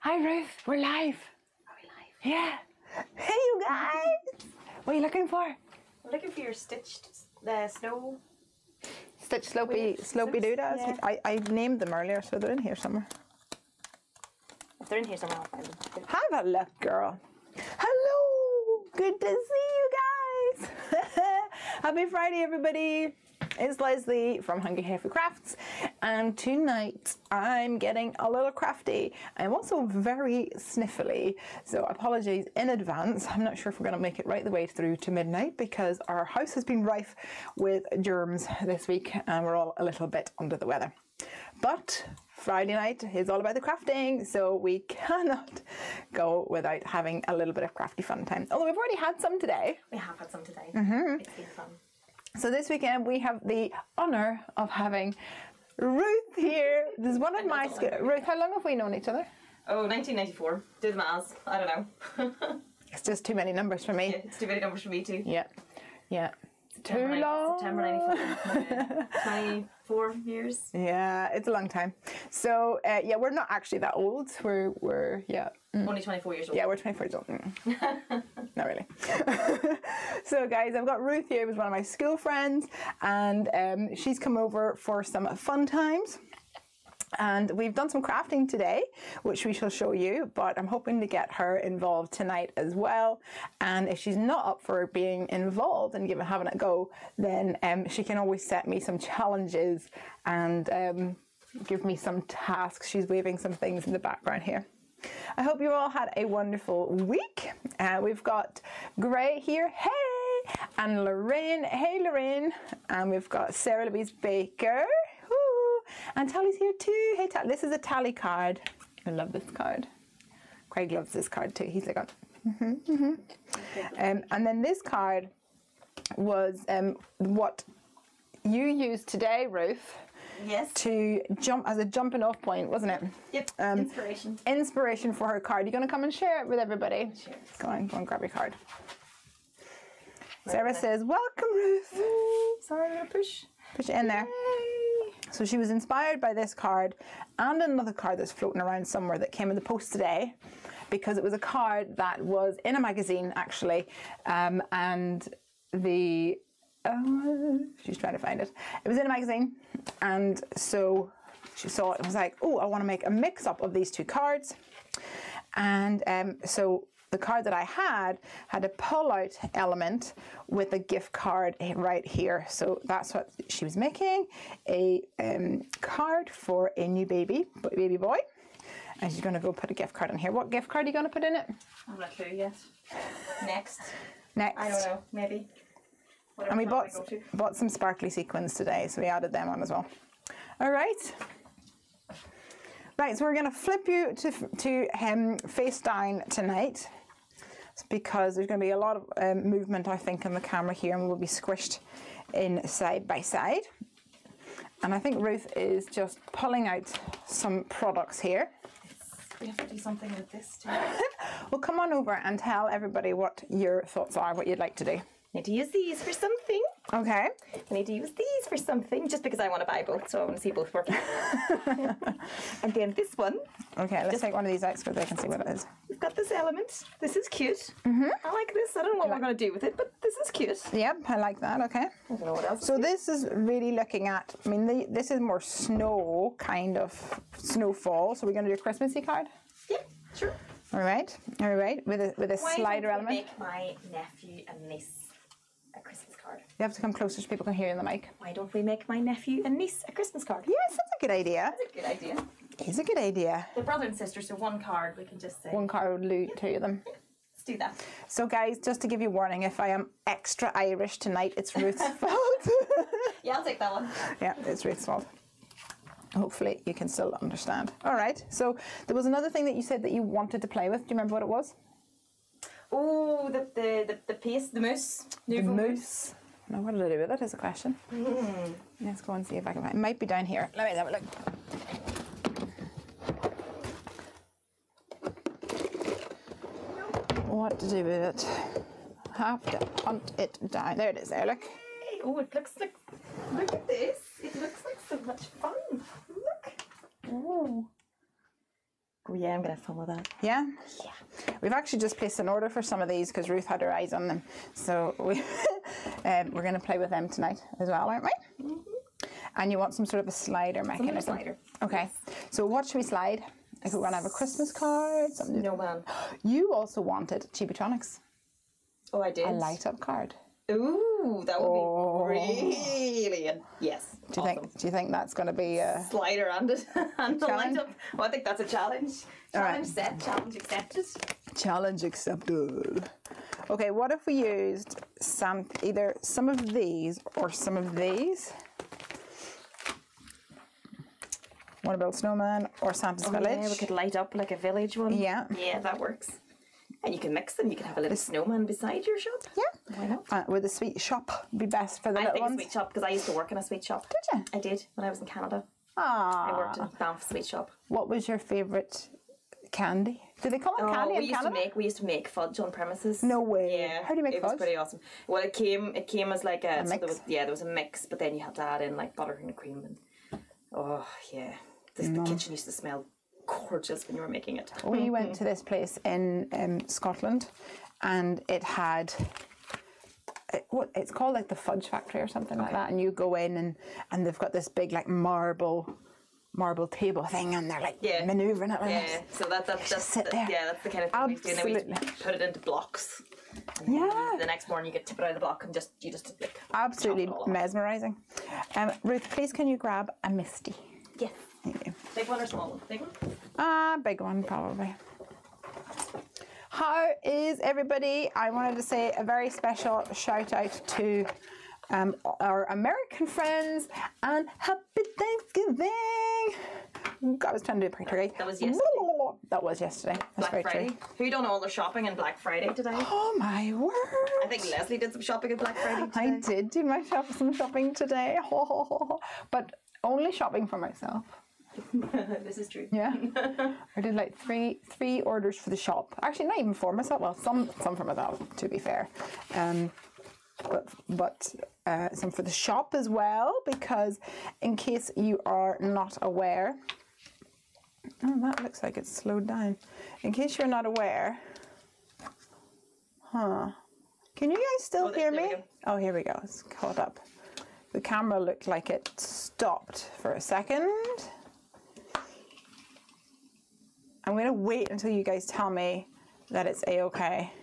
Hi Ruth, we're live. Are we live? Yeah. Hey you guys. What are you looking for? I'm looking for your stitched snow. Stitch slopey doodads. Yeah. I named them earlier, so they're in here somewhere. If they're in here somewhere, I'll find them. Have a look, girl. Hello. Good to see you guys. Happy Friday, everybody. It's Lesley from Hungry Heffy Crafts, and tonight I'm getting a little crafty. I'm also very sniffly, so apologies in advance. I'm not sure if we're going to make it right the way through to midnight because our house has been rife with germs this week and we're all a little bit under the weather. But Friday night is all about the crafting, so we cannot go without having a little bit of crafty fun time. Although we've already had some today. We have had some today. It's been fun. So this weekend we have the honour of having Ruth here. This is one of my Ruth, how long have we known each other? Oh, 1994. Do the maths. I don't know. It's just too many numbers for me. Yeah, it's too many numbers for me too. Yeah. Too long. September 94. 24 years. Yeah, it's a long time. So yeah, we're not actually that old. We're Only 24 years old. Yeah, we're 24 years old. Not really. So guys, I've got Ruth here, who's one of my school friends, and she's come over for some fun times. And we've done some crafting today, which we shall show you, but I'm hoping to get her involved tonight as well. And if she's not up for being involved and having a go, then she can always set me some challenges and give me some tasks. She's waving some things in the background here. I hope you all had a wonderful week. We've got Gray here, hey, and Lorraine, hey Lorraine, and we've got Sarah Louise Baker, woo, and Tally's here too. Hey Tally, this is a Tally card. I love this card. Craig loves this card too. He's like, and then this card was what you used today, Ruth. Yes. To jump as a jumping off point, wasn't it? Yep. Inspiration. Inspiration for her card. You're going to come and share it with everybody. Sure. Go on, grab your card. Sarah says, welcome, Ruth. Ooh, sorry, I'm going to push it in there. Yay. So she was inspired by this card and another card that's floating around somewhere that came in the post today, because it was a card that was in a magazine, actually, and the... she's trying to find it. It was in a magazine, and so she saw it and was like, oh, I want to make a mix-up of these two cards. And so the card that I had a pull-out element with a gift card right here. So that's what she was making, a card for a new baby boy. And she's going to go put a gift card in here. What gift card are you going to put in it? I'm not sure yet. Next. I don't know, maybe. And we bought some sparkly sequins today, so we added them on as well. All right. Right, so we're going to flip you to face down tonight, because there's going to be a lot of movement, I think, in the camera here, and we'll be squished in side by side. And I think Ruth is just pulling out some products here. We have to do something with this too. Well, come on over and tell everybody what your thoughts are, what you'd like to do. Need to use these for something. Okay. I need to use these for something, just because I want to buy both, so I want to see both working. And then this one. Okay, let's take one of these out so they can see what it is. We've got this element. This is cute. I like this. I don't know what we're going to do with it, but this is cute. Yep, I like that. Okay. I don't know what else. So this is really looking at, I mean, this is more snow, kind of snowfall. So we're going to do a Christmassy card? Yeah, sure. All right, with a slider element. Make my nephew and niece a Christmas card. You have to come closer so people can hear you in the mic. Why don't we make my nephew and niece a Christmas card? Yes, that's a good idea. That's a good idea. It's a good idea. They're brother and sister, so one card we can just say. One card would do two of them. Let's do that. So guys, just to give you a warning, if I am extra Irish tonight, it's Ruth's fault. Yeah, I'll take that one. Yeah, it's Ruth's fault. Hopefully you can still understand. All right, so there was another thing that you said that you wanted to play with. Do you remember what it was? Oh, the paste, the mousse. The mousse. Now, what did I do with it is a question. Let's go and see if I can find it. It might be down here. Let me have a look. What to do with it? Have to hunt it down. There it is there, look. Hey, oh, it looks like, look at this. It looks like so much fun. Look. Oh. Yeah, I'm going to have fun with that. Yeah? Yeah. We've actually just placed an order for some of these because Ruth had her eyes on them. So we're going to play with them tonight as well, aren't we? Mm-hmm. And you want some sort of a slider mechanism? Some slider. Okay. So what should we slide? If we want to have a Christmas card, something. No, man. You also wanted Chibitronics. Oh, I did. A light up card. Ooh, that would be really yes. Do you think that's going to be a slider and a light up? Well, I think that's a challenge. Challenge set. Challenge accepted. Challenge accepted. Okay, what if we used either some of these or some of these? Want to build snowman or Santa's village? Yeah, we could light up like a village one. Yeah. Yeah, that works. And you can mix them. You can have a little snowman beside your shop. Yeah. Why not? Would the sweet shop be best for the little ones? I think a sweet shop, because I used to work in a sweet shop. Did you? I did, when I was in Canada. Ah. I worked in Banff sweet shop. What was your favourite candy? Do they call it candy in Canada? We used to make fudge on premises. No way. Yeah. How do you make fudge? It was pretty awesome. Well, it came as like a mix? There was a mix, but then you had to add in like butter and cream and oh yeah. The kitchen used to smell gorgeous when you were making it. We went to this place in Scotland, and it had it's called like the Fudge Factory or something like that. And you go in and they've got this big like marble table thing, and they're like manoeuvring it. Yeah, so that's sit there. Yeah, that's the kind of thing we do. And then we put it into blocks. And the next morning you get tip it out of the block and you just like absolutely mesmerising. Ruth, please can you grab a Misty? Yes. Big one or small one? Big one? Big one probably. How is everybody? I wanted to say a very special shout out to our American friends and happy Thanksgiving. I was trying to do a picture. That was yesterday. That was yesterday. That's Black Friday. true. Who done all their shopping on Black Friday today? Oh my word! I think Lesley did some shopping on Black Friday today. I did do some shopping today, but only shopping for myself. This is true. Yeah, I did like three orders for the shop. Actually, not even for myself. Well, some for myself, to be fair. But some for the shop as well, because in case you are not aware, oh, that looks like it's slowed down. In case you're not aware, can you guys still hear me? Oh, here we go. It's caught up. The camera looked like it stopped for a second. I'm going to wait until you guys tell me that it's a-okay.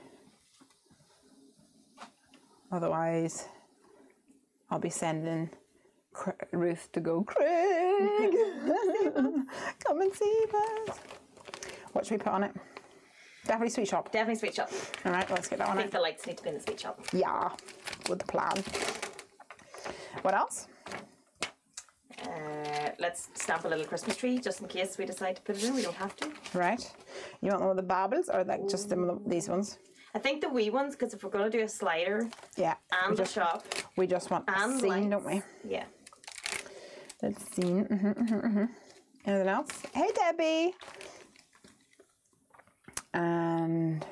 Otherwise, I'll be sending Ruth to go, Craig, come and see us. What should we put on it? Definitely sweet shop. Definitely sweet shop. All right, let's get that on. I think the lights need to be in the sweet shop. Yeah, with the plan. What else? Let's stamp a little Christmas tree just in case we decide to put it in. We don't have to. Right. You want them with the baubles or like just these ones? I think the wee ones, because if we're going to do a slider and a shop. We just want a scene, lights. Don't we? Yeah. Let's scene. Anything else? Hey, Debbie. And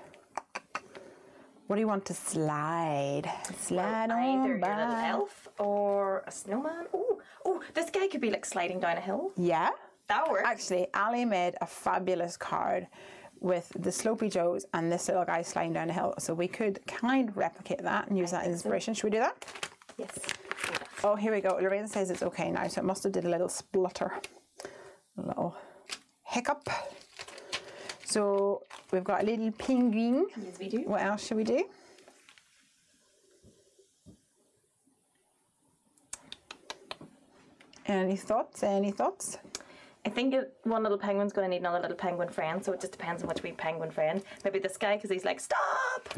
what do you want to slide? Slide on either by. Your little elf or a snowman. Oh, this guy could be like sliding down a hill. Yeah. That works. Actually, Ali made a fabulous card with the Slopey Joes and this little guy sliding down a hill. So we could kind of replicate that and use that as inspiration. Should we do that? Yes. Oh, here we go. Lorraine says it's okay now, so it must have did a little splutter. A little hiccup. So we've got a little penguin. Yes, we do. What else should we do? Any thoughts? Any thoughts? I think one little penguin's going to need another little penguin friend, so it just depends on which wee penguin friend. Maybe this guy, because he's like, stop!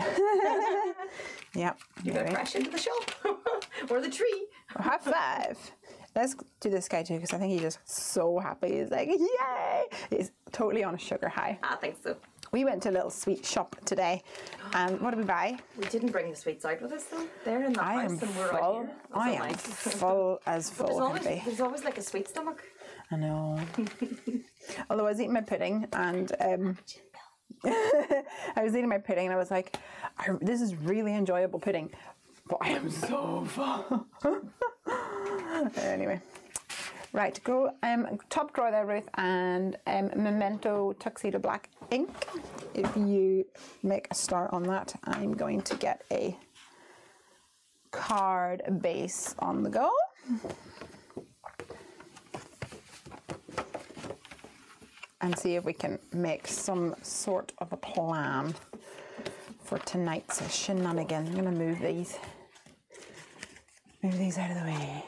Yep. You're going to crash into the shop or the tree. High five. Let's do this guy too, because I think he's just so happy. He's like, yay! He's totally on a sugar high. I think so. We went to a little sweet shop today, and what did we buy? We didn't bring the sweets out with us though. They're in the house and we're out here. I am full as full can be. There's always like a sweet stomach. I know. Although I was eating my pudding, and I was eating my pudding, and I was like, this is really enjoyable pudding, but I am so full. Anyway, Right, go top drawer there, Ruth, and Memento Tuxedo Black ink. If you make a start on that, I'm going to get a card base on the go. And see if we can make some sort of a plan for tonight's shenanigans. I'm going to move these out of the way.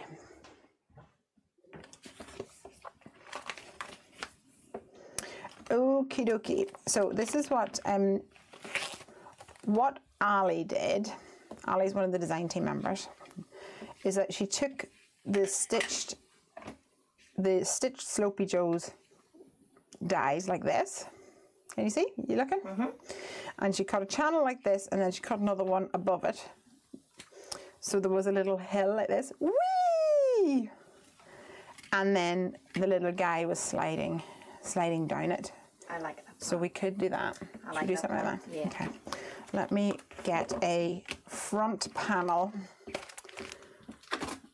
Okie dokie. So this is what Ali did. Ali's one of the design team members. Is that she took the stitched Slopey Joe's dies like this. Can you see? You looking? Mm-hmm. And she cut a channel like this, and then she cut another one above it. So there was a little hill like this. Whee! And then the little guy was sliding down it. I like that. So we could do that. I like Should we do that something plan. like that? Yeah. Okay. Let me get a front panel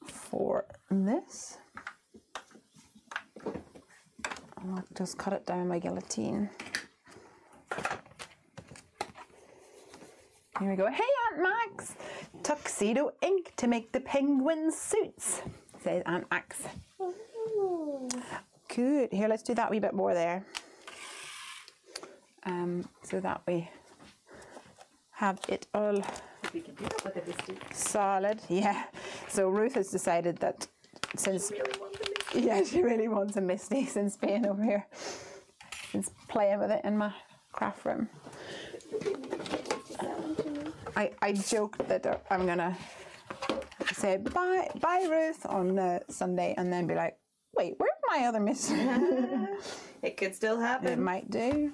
for this. I'll just cut it down by guillotine. Here we go. Hey, Aunt Max! Tuxedo ink to make the penguin suits, says Aunt Max. Good. Here, let's do that wee bit more there. So that we have it all We can do that with the suit. solid. Yeah. So Ruth has decided that since she really wants a Misty since being over here, since playing with it in my craft room. I joked that I'm gonna say bye Ruth on Sunday, and then be like, wait, where's my other Misty? It could still happen. It might do.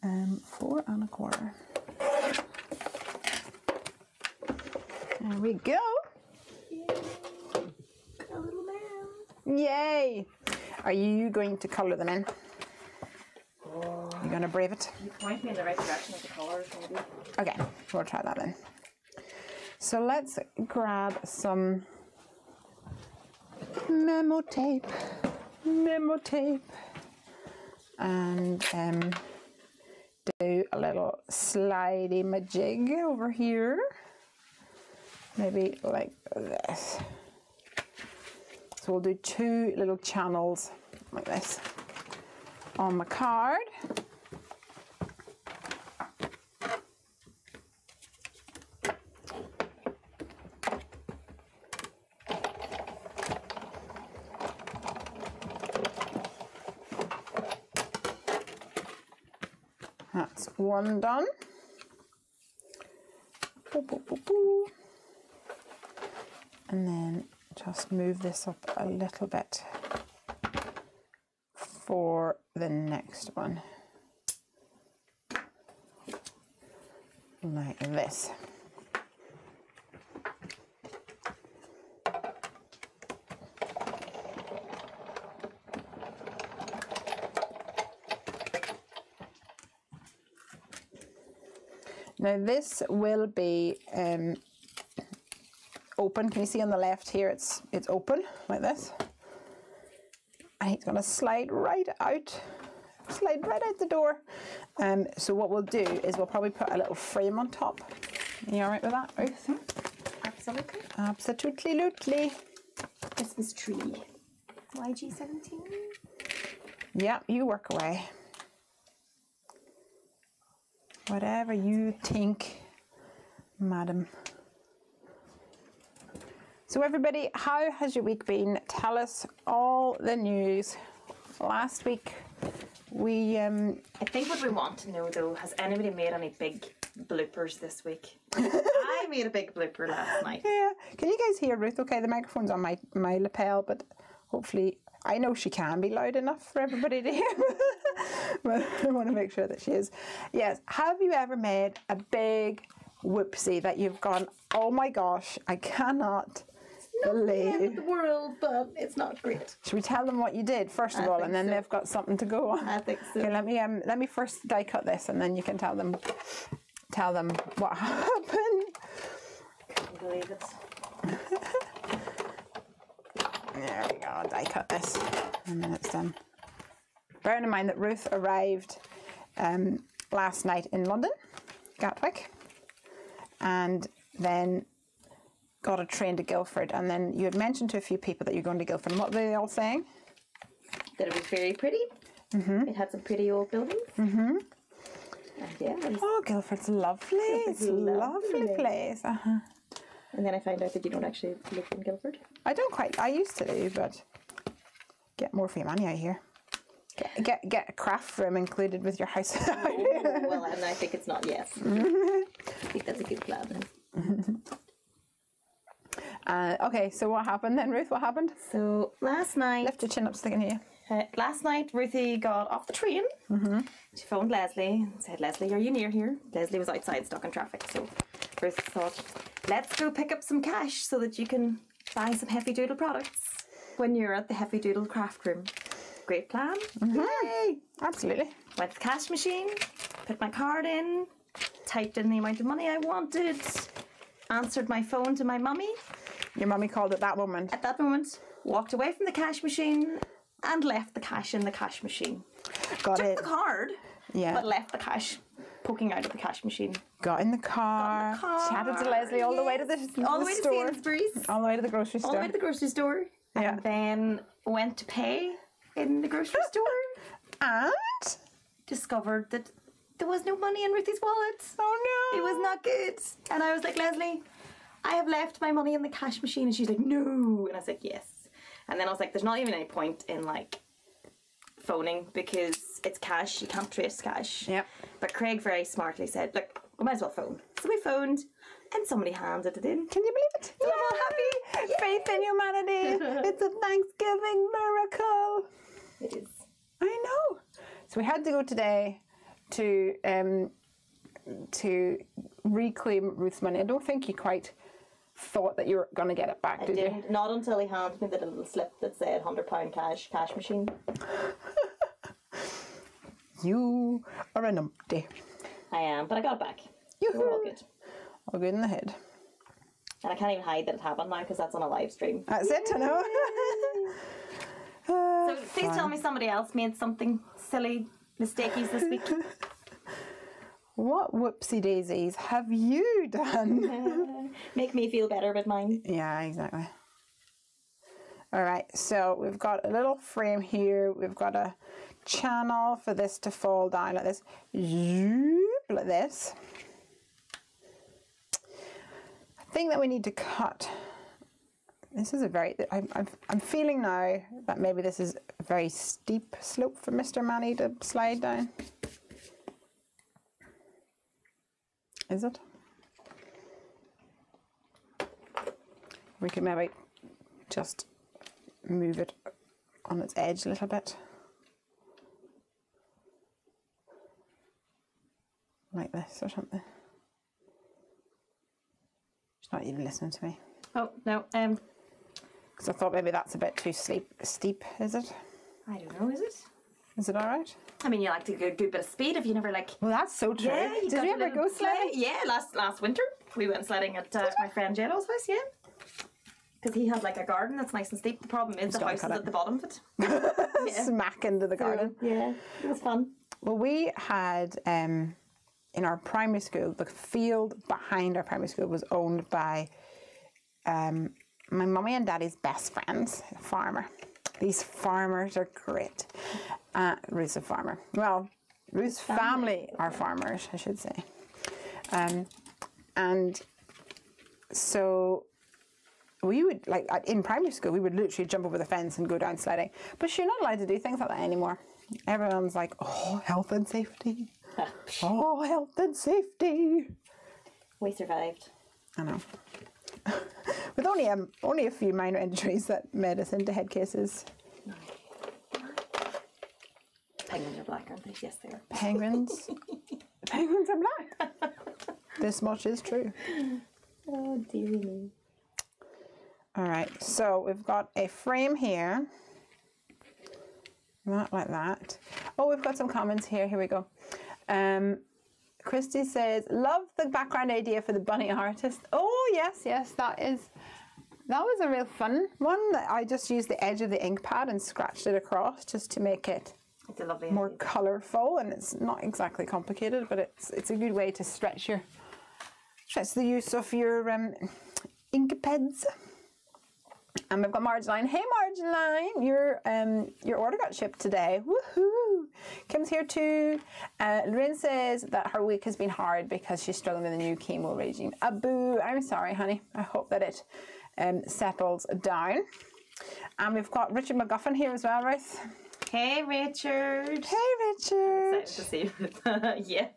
4 1/4. There we go. A little man. Yay! Are you going to colour them in? Oh. You're going to brave it? You point me in the right direction with the colours, maybe. Okay, we'll try that then. So let's grab some memo tape, and do a little slidey majig over here. Maybe like this. So we'll do 2 little channels like this on my card. That's one done. And then just move this up a little bit for the next one. Like this. Now this will be open. Can you see on the left here? It's open like this, and it's going to slide right out the door. So what we'll do is we'll probably put a little frame on top. Are you all right with that, Ruth? Absolutely. Absolutely. Christmas tree. YG17. Yeah, you work away. Whatever you think, madam. So everybody, how has your week been? Tell us all the news. Last week, we... I think what we want to know, though, has anybody made any big bloopers this week? I made a big blooper last night. Yeah. Can you guys hear Ruth? Okay, the microphone's on my lapel, but hopefully... I know she can be loud enough for everybody to hear, but I want to make sure that she is. Yes. Have you ever made a big whoopsie that you've gone, oh my gosh, I cannot believe the world, but it's not great. Should we tell them what you did first of all, and then they've got something to go on? I think so. Okay, let me first die cut this, and then you can tell them what happened. Can't believe it. There we go, I'll die cut this and then it's done. Bearing in mind that Ruth arrived last night in London, Gatwick, and then got a train to Guildford, and then you had mentioned to a few people that you're going to Guildford, and what were they all saying? That it was very pretty. It had some pretty old buildings. And yeah. Oh, Guildford's lovely. It's a lovely place. And then I found out that you don't actually live in Guildford. I don't quite. I used to do, but get more for your money out here. Get a craft room included with your house. Well, and I think it's not yes. I think that's a good plan. Okay, so what happened then, Ruth? What happened? So last night... Lift your chin up so they can hear you. Last night, Ruthie got off the train. She phoned Lesley and said, Lesley, are you near here? Lesley was outside stuck in traffic, so Ruth thought, let's go pick up some cash so that you can buy some Heffy Doodle products when you're at the Heffy Doodle craft room. Great plan. Yay! Absolutely. Went to the cash machine, put my card in, typed in the amount of money I wanted, answered my phone to my mummy. Your mummy called at that moment. At that moment, walked away from the cash machine and left the cash in the cash machine. Got Took it. the card, Yeah. but left the cash poking out of the cash machine. Got in the car. Chatted to Lesley all the way to the all the way store. to Sainsbury's. All the way to the grocery store. All the way to the grocery store. Yeah. And then went to pay in the grocery store. And? Discovered that there was no money in Ruthie's wallet. Oh no. It was not good. And I was like, Lesley, I have left my money in the cash machine. And she's like, no. And I was like, yes. And then I was like, there's not even any point in like phoning because it's cash. You can't trace cash. Yep. But Craig very smartly said, look, we might as well phone. So we phoned and somebody handed it in. Can you believe it? So I'm all happy. Faith in humanity. It's a Thanksgiving miracle. It is. I know. So we had to go today to reclaim Ruth's money. I don't think you quite thought that you were going to get it back, did you? Didn't. Not until he handed me the little slip that said £100 cash machine. You are a numpty. I am, but I got it back. Yoo-hoo. We're all good. All good in the head. And I can't even hide that it happened now because that's on a live stream. That's it, I know. So please tell me somebody else made something silly mistakes this week. What whoopsie daisies have you done? Make me feel better about mine. Yeah, exactly. All right, so we've got a little frame here. We've got a channel for this to fall down like this. Zoop, like this. I think that we need to cut. This is a very, I'm feeling now that maybe this is a very steep slope for Mr. Manny to slide down. Is it? We could maybe just move it on its edge a little bit. Like this or something. She's not even listening to me. Oh, no. Because I thought maybe that's a bit too steep, is it? I don't know, is it? Is it all right? I mean, you like to go a good bit of speed if you never like... Well, that's so true. Yeah, Did you ever go sledding? Yeah, last winter. We went sledding at my friend Jello's house, yeah. Because he has like a garden that's nice and steep. The problem is the house is at the bottom of it. Yeah. Smack into the garden. So, yeah, it was fun. Well, we had, in our primary school, the field behind our primary school was owned by my mummy and daddy's best friends, a farmer. These farmers are great. Ruth's a farmer. Well, Ruth's family are farmers, I should say. And so we would, like, in primary school, we would literally jump over the fence and go down sledding. But you're not allowed to do things like that anymore. Everyone's like, oh, health and safety. Oh, health and safety. We survived. I know. With only a few minor injuries that made us into head cases. Penguins are black, aren't they? Yes, they are. Penguins? Penguins are black. This much is true. Oh, dear me. All right, so we've got a frame here. Not like that. Oh, we've got some comments here. Here we go. Christy says, love the background idea for the bunny artist. Oh, yes, that is that was a real fun one. That I just used the edge of the ink pad and scratched it across just to make it It's a lovely more idea. colourful, and it's not exactly complicated, but it's a good way to stretch the use of your ink pads. And we've got Margeline. Hey Margeline, your order got shipped today. Woohoo! Kim's here too. Lorraine says that her week has been hard because she's struggling with a new chemo regime. Boo! I'm sorry, honey. I hope that it settles down. And we've got Richard McGuffin here as well, Ruth. Hey Richard. Hey Richard. Excited to see you. Yeah.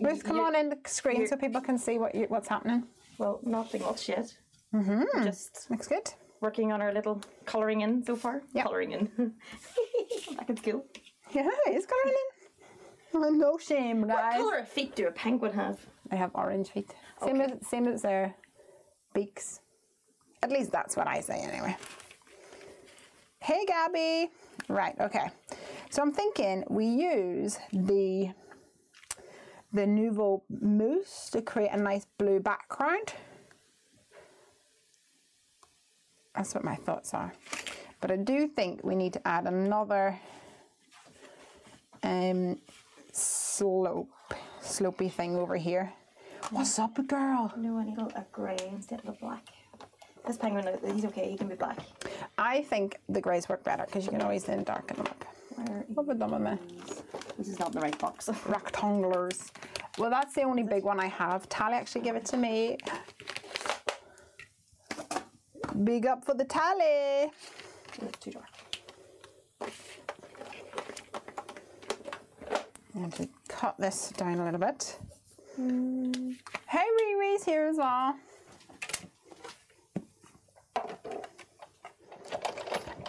Ruth, come on in the screen so people can see what's happening. Well, nothing much yet. Mm-hmm. We're just looks good. Working on our little colouring in so far. Yep. Colouring in. Back in school. Yeah, it's colouring in. Oh, no shame, guys. What colour of feet do a penguin have? I have orange feet. Same as their beaks. At least that's what I say anyway. Hey Gabby. Right, okay. So I'm thinking we use the Nouveau Mousse to create a nice blue background. That's what my thoughts are. But I do think we need to add another slopey thing over here. What's up, girl? No, I need a grey instead of a black. This penguin, he's okay, he can be black. I think the greys work better because you can always then darken them up. What have I done with me? This is not in the right box. Rectangulars. Well, that's the only big one I have. Tally actually gave it to me. Big up for the Tally. It's too dark. I want to cut this down a little bit. Hey, Riri's here as well.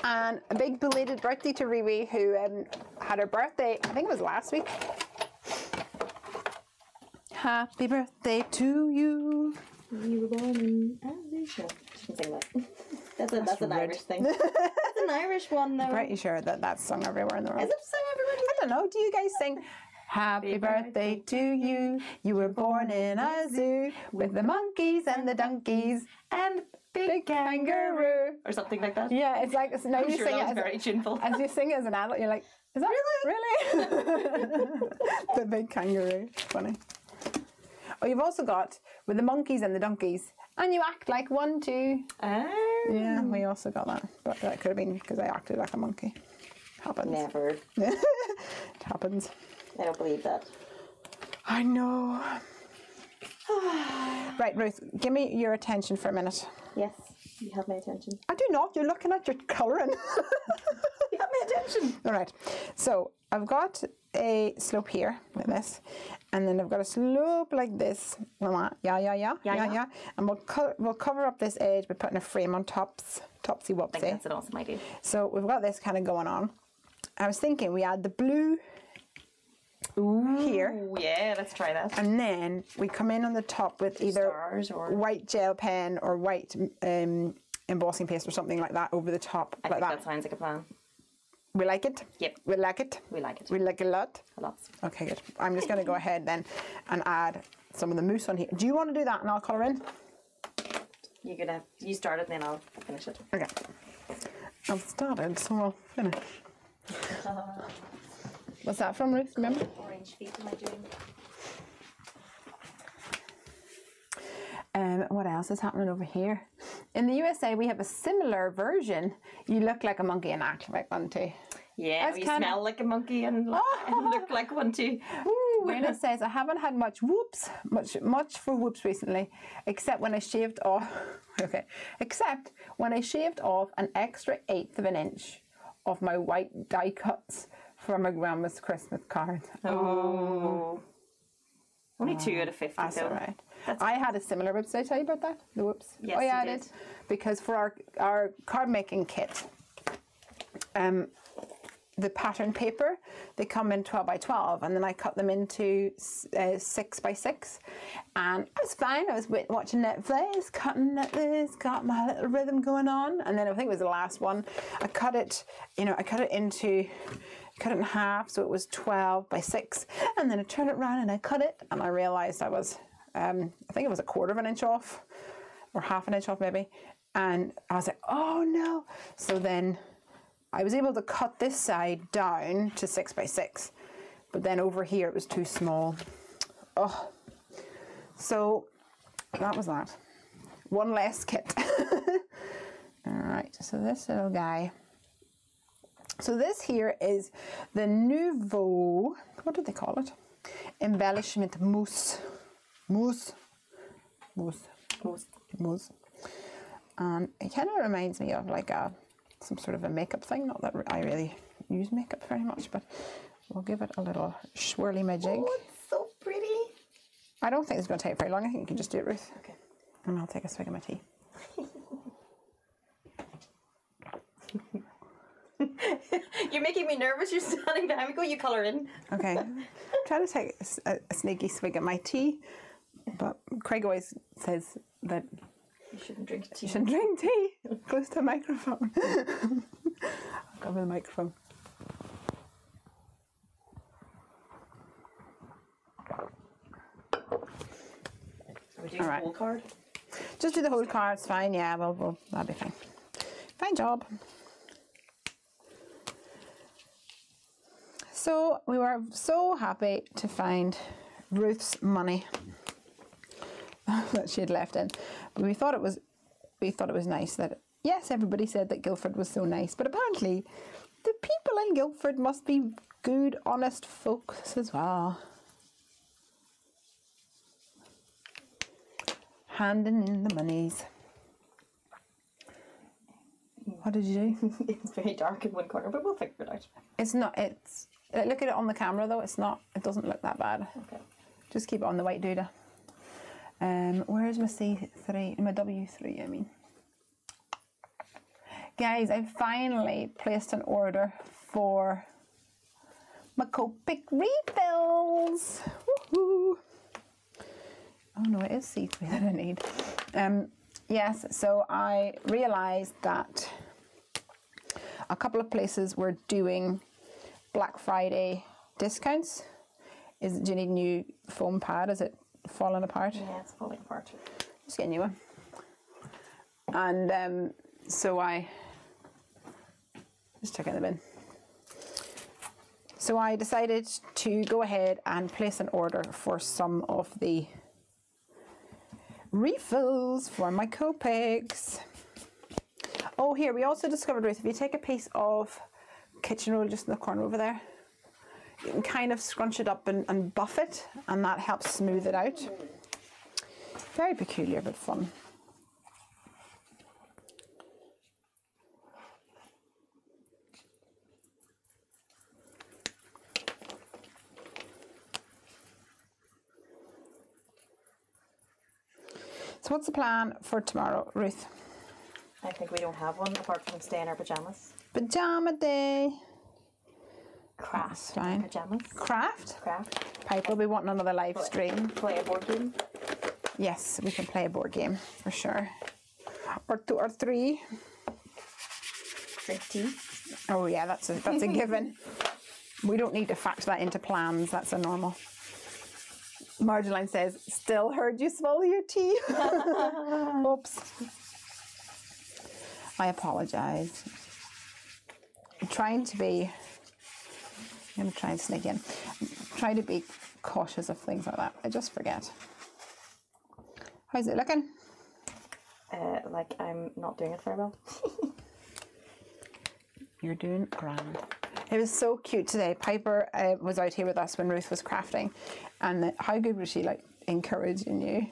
And a big belated birthday to Riri, who had her birthday, I think it was last week. Happy birthday to you. You were born in Asia. She can sing that. That's an rude. Irish thing. That's an Irish one, though. Pretty sure that's sung everywhere in the world. Is it sung everywhere? I don't know. Do you guys sing Happy birthday to you? You were born in a zoo with the monkeys and the donkeys And big kangaroo. or something like that. Yeah, it's like now I'm you sure sing that it was very tuneful. as you sing it as an adult. You're like, is that really? The big kangaroo. Funny. Oh, you've also got with the monkeys and the donkeys, and you act like one too. Oh. Yeah, we also got that, but that could have been because I acted like a monkey. Happens. Never. It happens. I don't believe that. I know. Right, Ruth, give me your attention for a minute. Yes, you have my attention. I do not. You're looking at your colouring. You have my attention. All right. So I've got a slope here like this, and then I've got a slope like this. Yeah. And we'll cover up this edge by putting a frame on topsy I think wopsy. that's an awesome idea. So we've got this kind of going on. I was thinking we add the blue here, Oh, yeah, let's try that. and then we come in on the top with either Stars or... white gel pen or white embossing paste or something like that over the top, I like think that. that sounds like a plan. We like it? Yep. We like it? We like it. We like it a lot? Lots. Okay, good. I'm just going to go ahead then and add some of the mousse on here. Do you want to do that and I'll colour in? You start it, then I'll finish it. Okay. I've started, so I'll finish. What's that from, Ruth? Remember? Orange feet am I doing? What else is happening over here? In the USA, we have a similar version. You look like a monkey and act like one too. Yeah, That's you kinda- smell like a monkey and look like one too. Rena says, I haven't had much for whoops recently, except when I shaved off, except when I shaved off an extra 1/8 of an inch of my white die cuts for my grandma's Christmas card. Oh. Only 2 out of 50 That's though. all right. That's I had a similar whoops. Did I tell you about that? The whoops? Yes, oh, yeah, you I did. did. Because for our card making kit, the pattern paper, they come in 12 by 12, and then I cut them into 6 by 6, and I was fine. I was watching Netflix, cutting at this, got my little rhythm going on, and then I think it was the last one. I cut it in half, so it was 12 by 6, and then I turned it around and I cut it, and I realised I was, I think it was 1/4 of an inch off or half an inch off maybe. And I was like, oh no. So then I was able to cut this side down to 6 by 6, but then over here it was too small. Oh, so that was that. One less kit. All right, so this little guy. So this here is the Nouveau, what do they call it? Embellishment mousse. Mousse. Mousse. Mousse. Mousse. And it kind of reminds me of like some sort of a makeup thing. Not that I really use makeup very much, but we'll give it a little swirly majig. Oh, it's so pretty. I don't think it's going to take very long. I think you can just do it, Ruth. Okay. And I'll take a swig of my tea. You're making me nervous. You're standing behind me. Go, you colour in. Okay. Try to take a sneaky swig of my tea, but Craig always says that you shouldn't drink tea. You shouldn't drink tea close to a microphone. I'll cover the microphone. Are we doing the whole card? Just do the whole card. It's fine. Yeah, well, that'll be fine. Fine job. So we were so happy to find Ruth's money that she had left in. But we thought it was nice that, yes, everybody said that Guildford was so nice, but apparently the people in Guildford must be good, honest folks as well. Handing in the monies. What did you do? It's very dark in one corner, but we'll figure it out. It's not, look at it on the camera though, it doesn't look that bad. Okay. Just keep it on the white Duda. Where's my C3, my W3 I mean. Guys, I finally placed an order for my Copic refills. Woohoo! Oh no, it is C3 that I need. Yes, so I realised that a couple of places were doing Black Friday discounts. Do you need a new foam pad? Is it falling apart? Yeah, it's falling apart. Just get a new one. And so I just took it in the bin. So I decided to go ahead and place an order for some of the refills for my Copics. Oh, here, we also discovered, Ruth, if you take a piece of kitchen roll just in the corner over there, you can kind of scrunch it up and buff it, and that helps smooth it out. Very peculiar, but fun. So what's the plan for tomorrow, Ruth? I think we don't have one apart from stay in our pajamas. Pajama day. Craft. Fine. Pajamas. Craft? Craft. Pipe will be wanting another live stream. Play a board game. Yes, we can play a board game for sure. Or 2 or 3. Drink tea. Oh yeah, that's a given. We don't need to factor that into plans. That's a normal. Marjoline says, still heard you swallow your tea. Oops. I apologise. I'm trying to sneak in. I'm trying to be cautious of things like that. I just forget. How's it looking? Like I'm not doing it very well. You're doing grand. It was so cute today. Piper was out here with us when Ruth was crafting, and how good was she, like, encouraging you?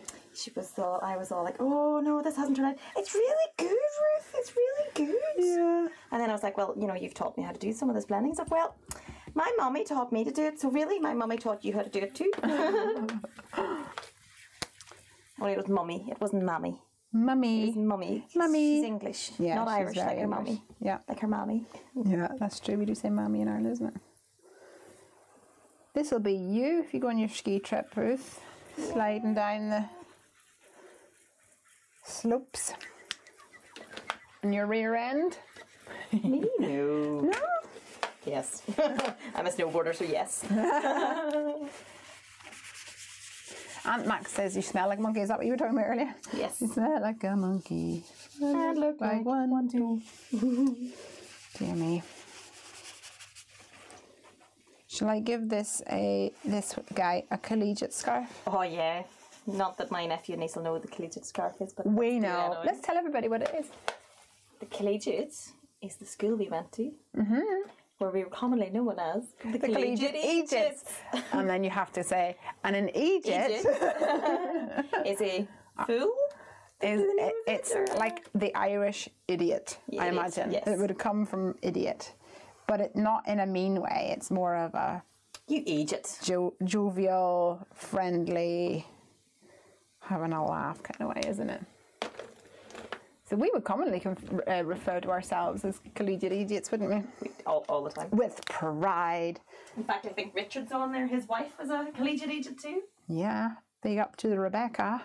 I was all like, oh no, this hasn't turned out. It's really good, Ruth. It's really good. Yeah. And then I was like, well, you've taught me how to do some of this blending stuff. Well, my mummy taught me to do it, so really my mummy taught you how to do it too. Only it was mummy. It wasn't mammy. Mummy. It was mummy. Mummy. She's English. Yeah, not she's Irish like her English. mummy. Yeah. Like her mammy. Yeah, that's true. We do say mammy in Ireland, isn't it? This will be you if you go on your ski trip, Ruth. Sliding down the slopes. And your rear end. Me? No. No? Yes. I'm a snowboarder, so yes. Aunt Max says you smell like a monkey. Is that what you were talking about earlier? Yes. You smell like a monkey. And look like one too. Dear me. Shall I give this guy a collegiate scarf? Oh yeah. Not that my nephew and niece will know what the collegiate scarf is, but We know. Let's tell everybody what it is. The collegiate is the school we went to, where we were commonly known as the Collegiate Egypt. And then you have to say, and in Egypt is a fool. It's like the Irish idiot, I imagine. Yes. It would have come from idiot. But it not in a mean way. It's more of a You Egypt. jovial, friendly, having a laugh kind of way, isn't it? So we would commonly refer to ourselves as collegiate idiots, wouldn't we? All the time. With pride. In fact, I think Richard's on there. His wife was a collegiate Egypt too. Yeah, big up to the Rebecca.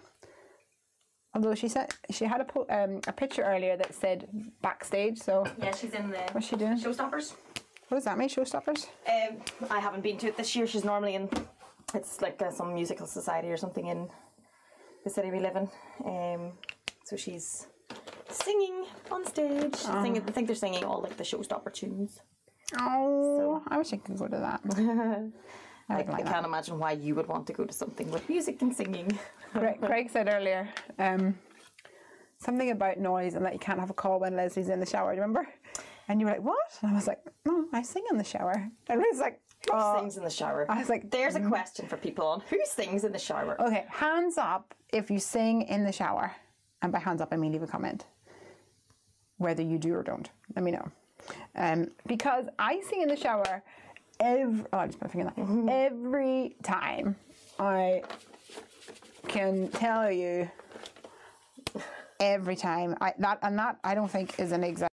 Although she said she had a picture earlier that said backstage. So yeah, she's in the. What's she doing? Showstoppers. What does that mean? Showstoppers? I haven't been to it this year. She's normally in. It's like some musical society or something in the city we live in. So she's singing on stage. I think they're singing all like the Showstopper tunes. Oh, I wish I could go to that. I can't imagine why you would want to go to something with music and singing. Craig said earlier something about noise and that you can't have a call when Leslie's in the shower. Do you remember? And you were like, what? And I was like, no, I sing in the shower. And Ruth's like, who sings in the shower? I was like, there's a question for people on who sings in the shower. Okay, hands up if you sing in the shower. And by hands up, I mean leave a comment. Whether you do or don't. Let me know. Because I sing in the shower I just put my finger in that. Every time. I can tell you every time. That I don't think is an exact.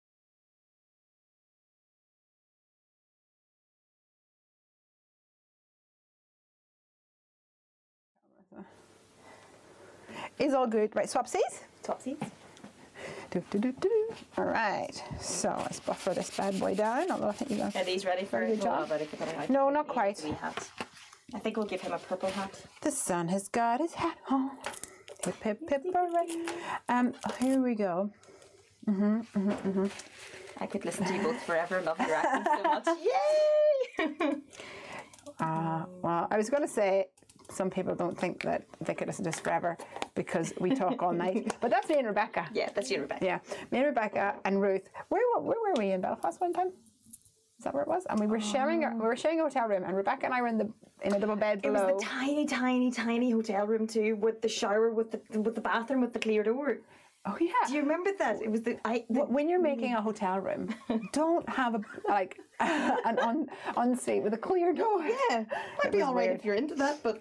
Is all good. Right, swapsies? Topsies. All right, so let's buffer this bad boy down. Although I think Are these ready for a job? Ready for the No, not quite. Hat. I think we'll give him a purple hat. The sun has got his hat on. Hip hip hip hooray. Here we go. I could listen to you both forever and love your acting so much. Yay! Well, I was going to say some people don't think that they could listen to us forever because we talk all night. But that's me and Rebecca. Yeah, that's you and Rebecca. Yeah, me and Rebecca and Ruth. Where were we in Belfast one time? Is that where it was? And we were sharing a hotel room, and Rebecca and I were in a double bed below. It was the tiny, tiny, tiny hotel room too, with the shower, with the bathroom, with the clear door. Oh yeah. Do you remember that? It was when you're making a hotel room, don't have an ensuite with a clear door. Yeah, might be all right if you're into that, but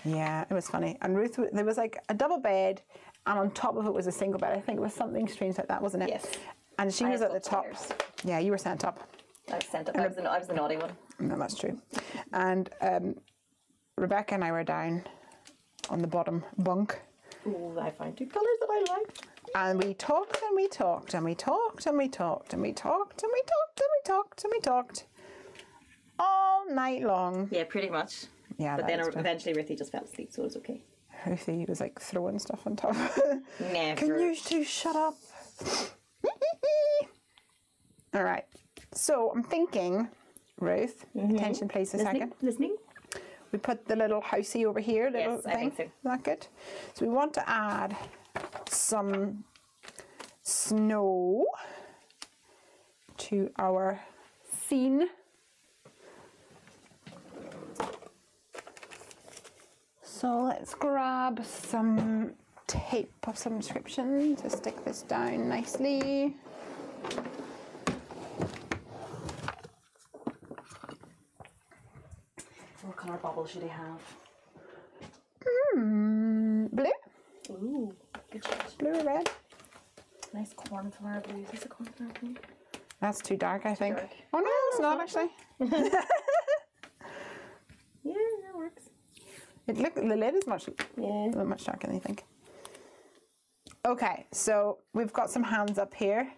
yeah, it was funny. And Ruth, there was like a double bed, and on top of it was a single bed. I think it was something strange like that, wasn't it? Yes. And she was at the top. Yeah, you were sent up. I was sent up. I was the naughty one. No, that's true. And Rebecca and I were down on the bottom bunk. Ooh, I found two colours that I liked. And we talked and we talked and we talked and we talked and we talked and we talked and we talked and we talked all night long. Yeah, pretty much. Yeah, but then eventually Ruthie just fell asleep, so it was okay. Ruthie was like throwing stuff on top. Never. Can you two shut up? All right. So I'm thinking, Ruth, attention please a second. Listening. We put the little housey over here. Yes, thing. I think so. Is that good? So we want to add some snow to our scene. So let's grab some tape of some description to stick this down nicely. What colour bubble should he have? Blue? Ooh, good shot. Blue or red? Nice cornflower blue. Is this a cornflower blue? That's too dark, I think. Dark. Oh no, it's not actually. Yeah, that works. The lid is much darker than you think. Okay, so we've got some hands up here.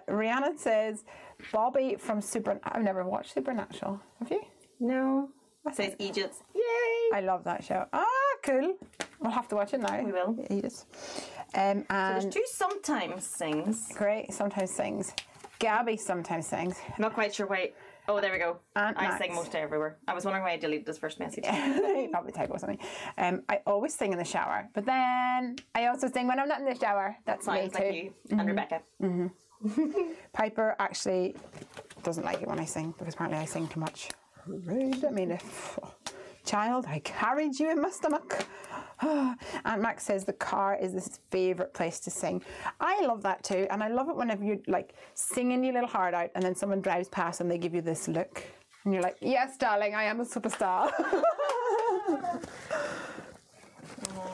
Rhiannon says, Bobby from I've never watched Supernatural. Have you? No. It says Egypt. Yay! I love that show. Ah, cool. We'll have to watch it now. We will. Edith. So there's two sometimes sings. Great, sometimes sings. Gabby sometimes sings. I'm not quite sure why. Oh, there we go. And I Max. sing most everywhere. I was wondering why I deleted this first message. Probably typo something. I always sing in the shower, but then I also sing when I'm not in the shower. That's me Sounds too. like you and Rebecca. Piper actually doesn't like it when I sing because apparently I sing too much. Rude. I mean, if child, I carried you in my stomach. Aunt Max says the car is his favourite place to sing. I love that too, and I love it whenever you're like singing your little heart out and then someone drives past and they give you this look and you're like, yes darling, I am a superstar.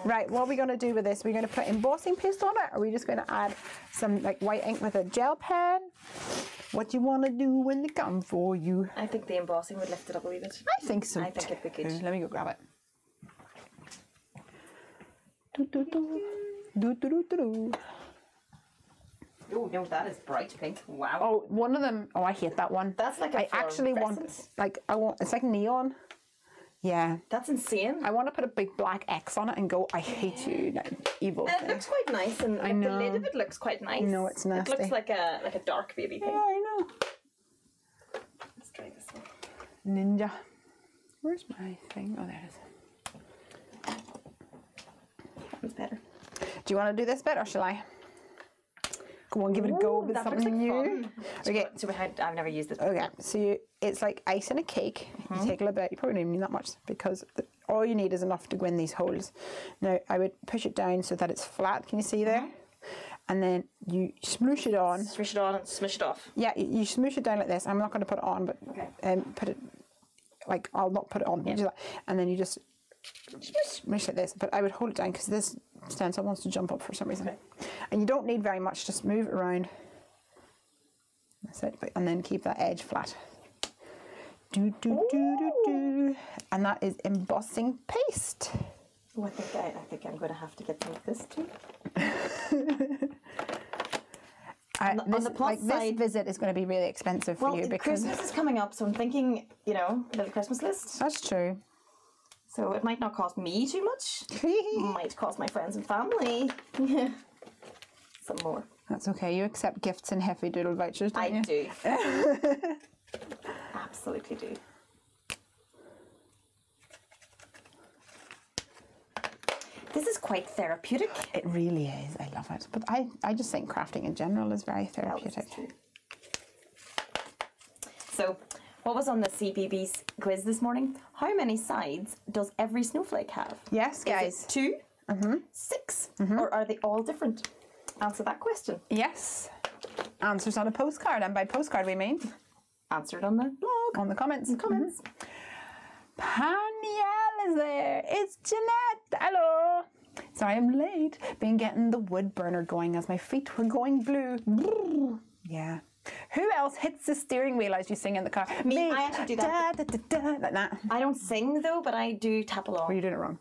Right, what are we going to do with this? We're going to put embossing paste on it, or are we just going to add some like white ink with a gel pen? What do you want to do when they come for you? I think the embossing would lift it up a wee bit. I think so. I think it'd be good. Let me go grab it. Do, do, do. Do, do, do, do, do. Oh no, that is bright pink. Wow. Oh, one of them. Oh, I hate that one. That's like a I actually want, fluorescent. like, I want. It's like neon. Yeah. That's insane. I want to put a big black X on it and go, I hate you, that evil It thing. looks quite nice, and like, the know. lid of it looks quite nice. No, it's nasty. It looks like a dark baby Yeah, thing. I know. Let's try this one. Ninja. Where's my thing? Oh, there it is. That one's better. Do you want to do this bit or shall I? Go on, give it a go with that looks something like new. fun. Okay. So I've never used this. Okay, so it's like ice in a cake. You take a little bit. You probably don't even need that much because all you need is enough to go in these holes. Now I would push it down so that it's flat. Can you see there? And then you smoosh it on. Swish it on and smush it off. Yeah, you smoosh it down like this. I'm not going to put it on, but Okay. put it like I'll not put it on. Yeah. Do that. And then you just smush like this. But I would hold it down because this stencil wants to jump up for some reason. Okay. And you don't need very much. Just move it around. That's it. And then keep that edge flat. Do, do, do, do, do. And that is embossing paste. Oh, I think I'm going to have to get some of this too. On the plus this side- visit is going to be really expensive for Well, you because Christmas is coming up, so I'm thinking, little Christmas list. that's true. So it might not cost me too much. Might cost my friends and family some more. That's okay. You accept gifts and Heffy Doodle vouchers, don't you? I do. Absolutely do. This is quite therapeutic. It really is. I love it. But I just think crafting in general is very Well, this therapeutic. is true. So, what was on the CBBS quiz this morning? How many sides does every snowflake have? Yes, Is guys. it 2, 6, or are they all different? Answer that question. Yes. Answers on a postcard, and by postcard we mean Answer it on the blog. on the comments. Comments. Paniel is there. It's Jeanette. Hello. Sorry I'm late. Been getting the wood burner going as my feet were going blue. Brrr. Yeah. Who else hits the steering wheel as you sing in the car? Me. I actually do that. Da, da, da, da, like that. I don't sing though, but I do tap along. Or you're doing it wrong.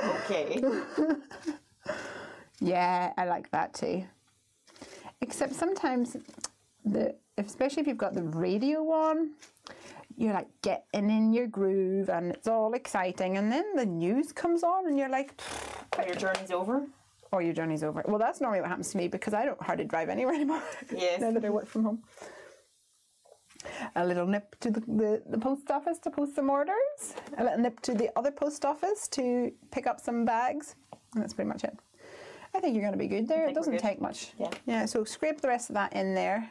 Okay. Yeah, I like that too. Except sometimes, especially if you've got the radio on, you're like getting in your groove and it's all exciting, and then the news comes on and you're like, But your journey's over. oh, your journey's over. Well, that's normally what happens to me because I don't hardly drive anywhere anymore. Yes. Now that I work from home. A little nip to the post office to post some orders. A little nip to the other post office to pick up some bags. And that's pretty much it. I think you're going to be good there. It think we're doesn't good. take much. Yeah. Yeah, so scrape the rest of that in there.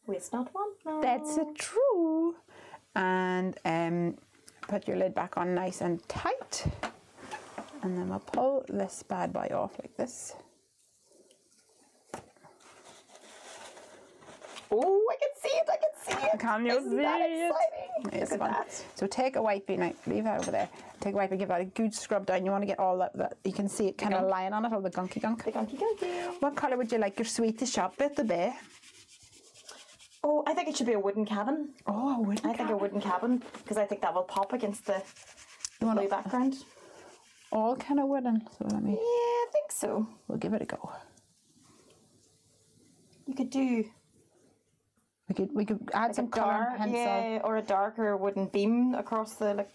Waste not one. No. That's true. And put your lid back on nice and tight. And then we'll pull this bad boy off like this. Oh, I can see it. I can see it. Can you Isn't see that it? exciting? It's Look fun. at that. So take a wipey, now leave that over there. Take a wipey, give that a good scrub down. You want to get all that you can see it kind of gunk. lying on it, all the gunky gunk. The gunky gunky. What colour would you like your sweetest shop bit to be? Oh, I think it should be a wooden cabin. Oh, I wouldn't. I think a wooden cabin because I think that will pop against the blue background. All kind of wooden. So let me. Yeah, I think so. We'll give it a go. You could do. We We could add some colour and pencil. Yeah, or a darker wooden beam across the like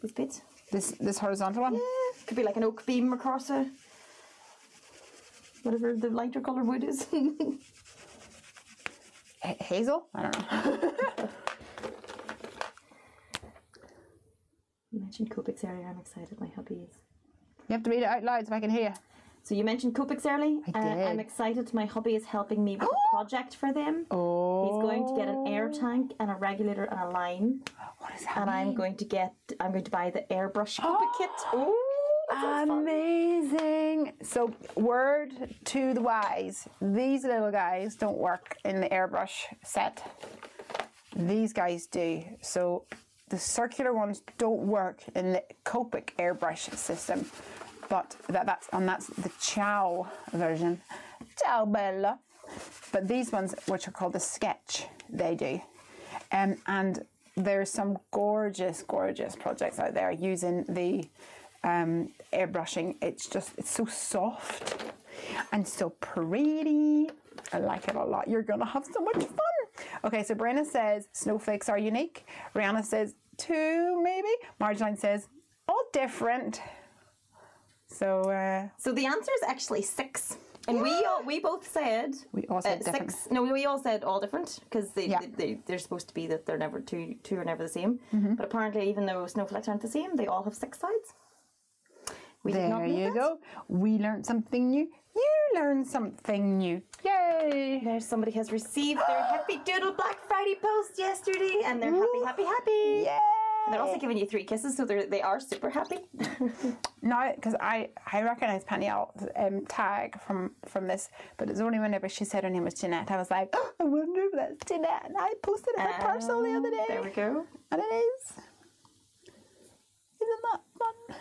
these bits. This horizontal one? Yeah. Could be like an oak beam across a whatever the lighter coloured wood is. Hazel? I don't know. You mentioned Copics earlier. I'm excited. My hubby is. You have to read it out loud so I can hear you. So you mentioned Copics early. I did. I'm excited. My hubby is helping me with a project for them. Oh. He's going to get an air tank and a regulator and a line. What is that? And I'm going to buy the airbrush Copic kit. Oh, that sounds fun. Amazing. So word to the wise, these little guys don't work in the airbrush set. These guys do. So the circular ones don't work in the Copic airbrush system. But that's the Ciao version. Ciao Bella. But these ones, which are called the Sketch, they do. And there's some gorgeous, gorgeous projects out there using the airbrushing. It's so soft and so pretty. I like it a lot. You're gonna have so much fun. Okay, so Brenna says snowflakes are unique. Rihanna says 2 maybe. Marjorie says all different. So the answer is actually 6. And we both said we all said different. 6. No, we all said all different because they're supposed to be that they're never two are never the same. Mm-hmm. But apparently, even though snowflakes aren't the same, they all have 6 sides. There you go. We learned something new. You learned something new. Yay! There's somebody has received their Happy Doodle Black Friday post yesterday, and they're happy. Yay! And they're also giving you 3 kisses, so they are super happy. No, because I recognise Penielle's tag from this, but it's only whenever she said her name was Jeanette, I was like, oh, I wonder if that's Jeanette. And I posted it her parcel the other day. There we go. And it is. Isn't that fun?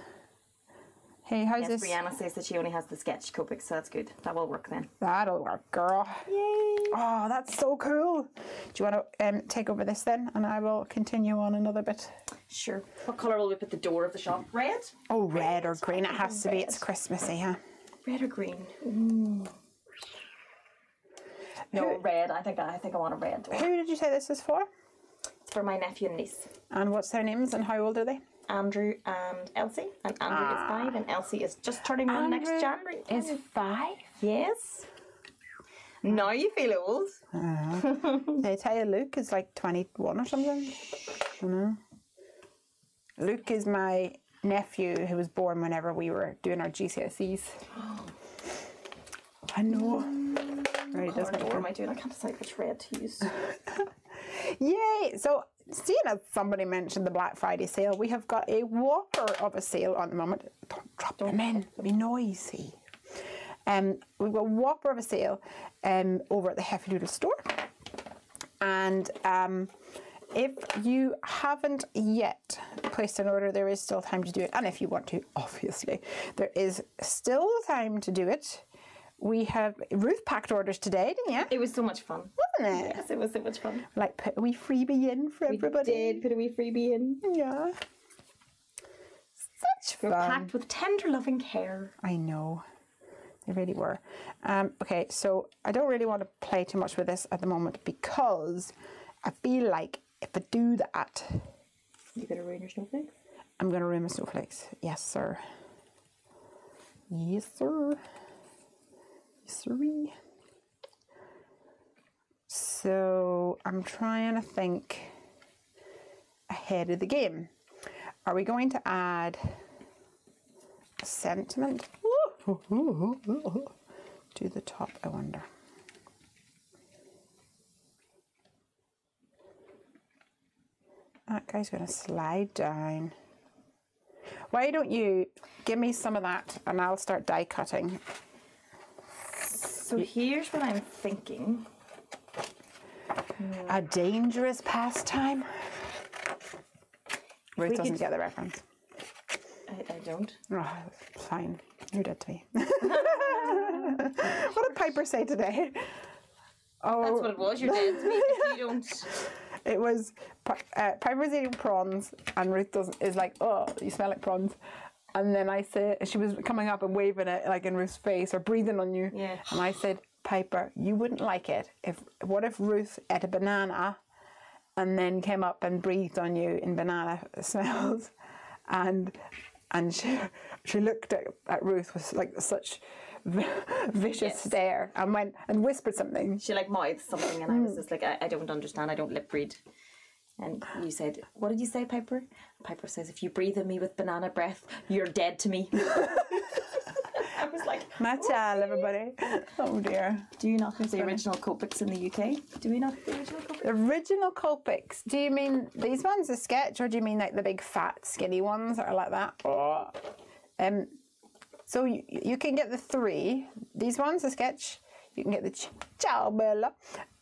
Hey, how's this? Brianna says that she only has the sketch Copic, so that's good. That will work then. That'll work, girl. Yay! Oh, that's so cool. Do you want to take over this then, and I will continue on another bit? Sure. What colour will we put the door of the shop? Red? Oh, red or green. It has to be. It's Christmassy, huh? Red or green? Mm. No, red. I think I want a red door. Who did you say this is for? It's for my nephew and niece. And what's their names and how old are they? Andrew and Elsie. And Andrew is 5 and Elsie is just turning 1 next January. Is 5? Yes. Now you feel old. Did I tell you Luke is like 21 or something? I know. Luke is my nephew who was born whenever we were doing our GCSEs. I know. Right, what color am I doing? I can't decide which red to use. Yay! So, seeing as somebody mentioned the Black Friday sale, we have got a whopper of a sale at the moment. Don't drop them in. Be noisy. We've got a whopper of a sale over at the Heffy Doodle store. And if you haven't yet placed an order, there is still time to do it. And if you want to, obviously, there is still time to do it. We have Ruth packed orders today, didn't you? It was so much fun. Wasn't it? Yes, it was so much fun. Like put a wee freebie in for everybody. We did put a wee freebie in. Yeah. Such fun. They were packed with tender loving care. I know. They really were. Okay, so I don't really want to play too much with this at the moment because I feel like if I do that... You're going to ruin your snowflakes? I'm going to ruin my snowflakes. Yes, sir. Yes, sir. Yes, sirree. So I'm trying to think ahead of the game. Are we going to add a sentiment to the top, I wonder? That guy's going to slide down. Why don't you give me some of that and I'll start die cutting. So here's what I'm thinking. A dangerous pastime? Ruth doesn't get the reference. I don't. Oh, fine. You're dead to me. What did Piper say today? Oh, that's what it was. You're dead to me if you don't. It was Piper's eating prawns, and Ruth is like, oh, you smell like prawns. And then I said, she was coming up and waving it like in Ruth's face or breathing on you. Yeah. And I said, Piper, you wouldn't like it. What if Ruth ate a banana and then came up and breathed on you in banana smells? And she looked at Ruth with like such vicious stare and went and whispered something. She like mouthed something, and I was just like, I don't understand. I don't lip read. And you said, what did you say, Piper? Piper says, if you breathe in me with banana breath, you're dead to me. I was like, my child, everybody. Oh dear. Do you not have the original Copics in the UK? Do we not have the original Copics? The original Copics. Do you mean these ones, the sketch, or do you mean like the big fat skinny ones that are like that? So you can get the 3. These ones, the sketch. You can get the Ciao Bella,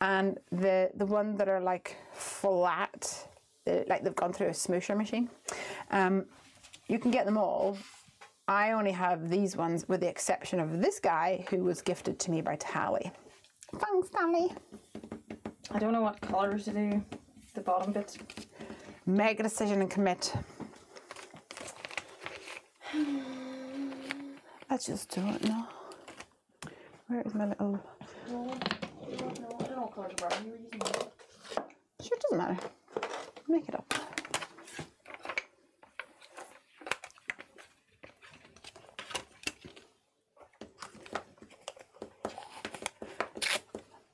and the one that are like flat, like they've gone through a smoosher machine. You can get them all. I only have these ones, with the exception of this guy who was gifted to me by Tally. Thanks, Tally. I don't know what colour to do. The bottom bit. Make a decision and commit. Let's just do it now. Where is my little... No, I don't know what colour to brown you were using. Sure, it doesn't matter. Make it up.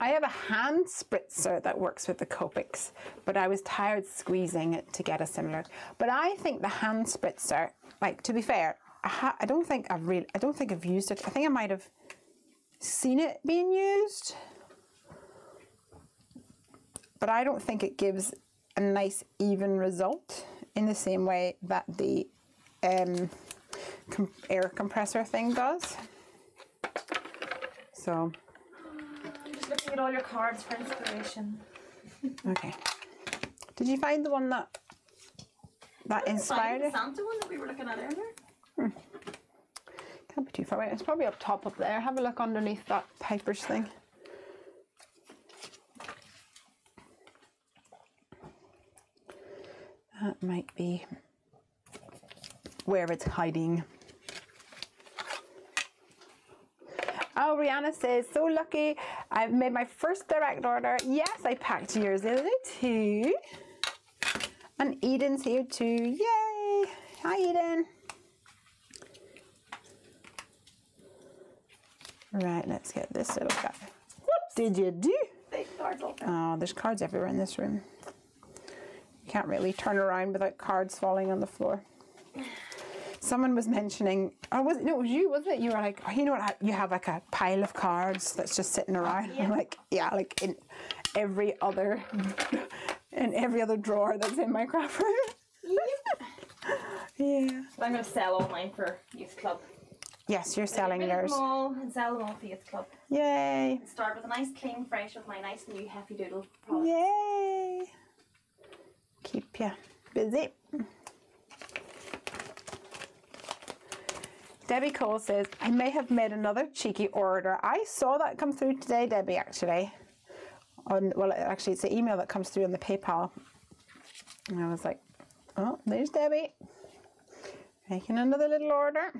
I have a hand spritzer that works with the Copics, but I was tired squeezing it to get a similar. But I think the hand spritzer, like, to be fair, I don't think I've used it. I think I might have seen it being used, but I don't think it gives a nice even result in the same way that the air compressor thing does. So I'm just looking at all your cards for inspiration. Okay, did you find the one that inspired the it? Santa one that we were looking at earlier. Can't be too far away. It's probably up top up there. Have a look underneath that Piper's thing. That might be where it's hiding. Oh, Rihanna says, so lucky. I've made my first direct order. Yes, I packed yours the other day too. And Eden's here too. Yay! Hi, Eden. Right, let's get this little guy. What did you do? Big cards all Oh, there's cards everywhere in this room. You can't really turn around without cards falling on the floor. Someone was mentioning, it was you, wasn't it? You were like, oh, you know what, you have like a pile of cards that's just sitting around. Yeah. I'm like, yeah, like in every other drawer that's in my craft room. Yeah. But I'm going to sell all mine for Youth Club. Yes, you're selling Rid of yours. them all and sell them all for Youth Club. Yay. Start with a nice clean fresh with my nice new Heffy Doodle product. Yay. Keep you busy. Debbie Cole says, I may have made another cheeky order. I saw that come through today, Debbie, actually. Actually, it's the email that comes through on the PayPal. And I was like, oh, there's Debbie. Making another little order.